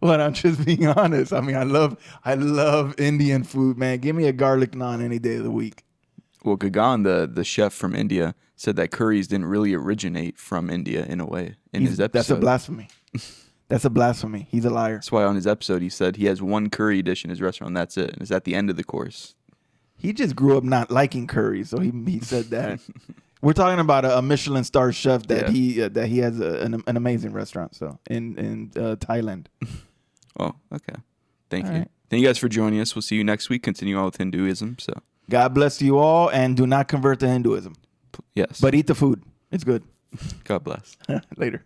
well, I'm just being honest. I mean, I love Indian food, man. Give me a garlic naan any day of the week. Well, Gagan, the chef from India, said that curries didn't really originate from India in a way his episode. That's a blasphemy. That's a blasphemy. He's a liar. That's why on his episode he said he has one curry dish in his restaurant. And that's it. And it's at the end of the course. He just grew up not liking curry, so he said that. We're talking about a Michelin star chef that he has an amazing restaurant. So in Thailand. Oh, okay. Thank you. Right. Thank you guys for joining us. We'll see you next week. Continue on with Hinduism. So God bless you all, and do not convert to Hinduism. yes, But eat the food. It's good. God bless. Later.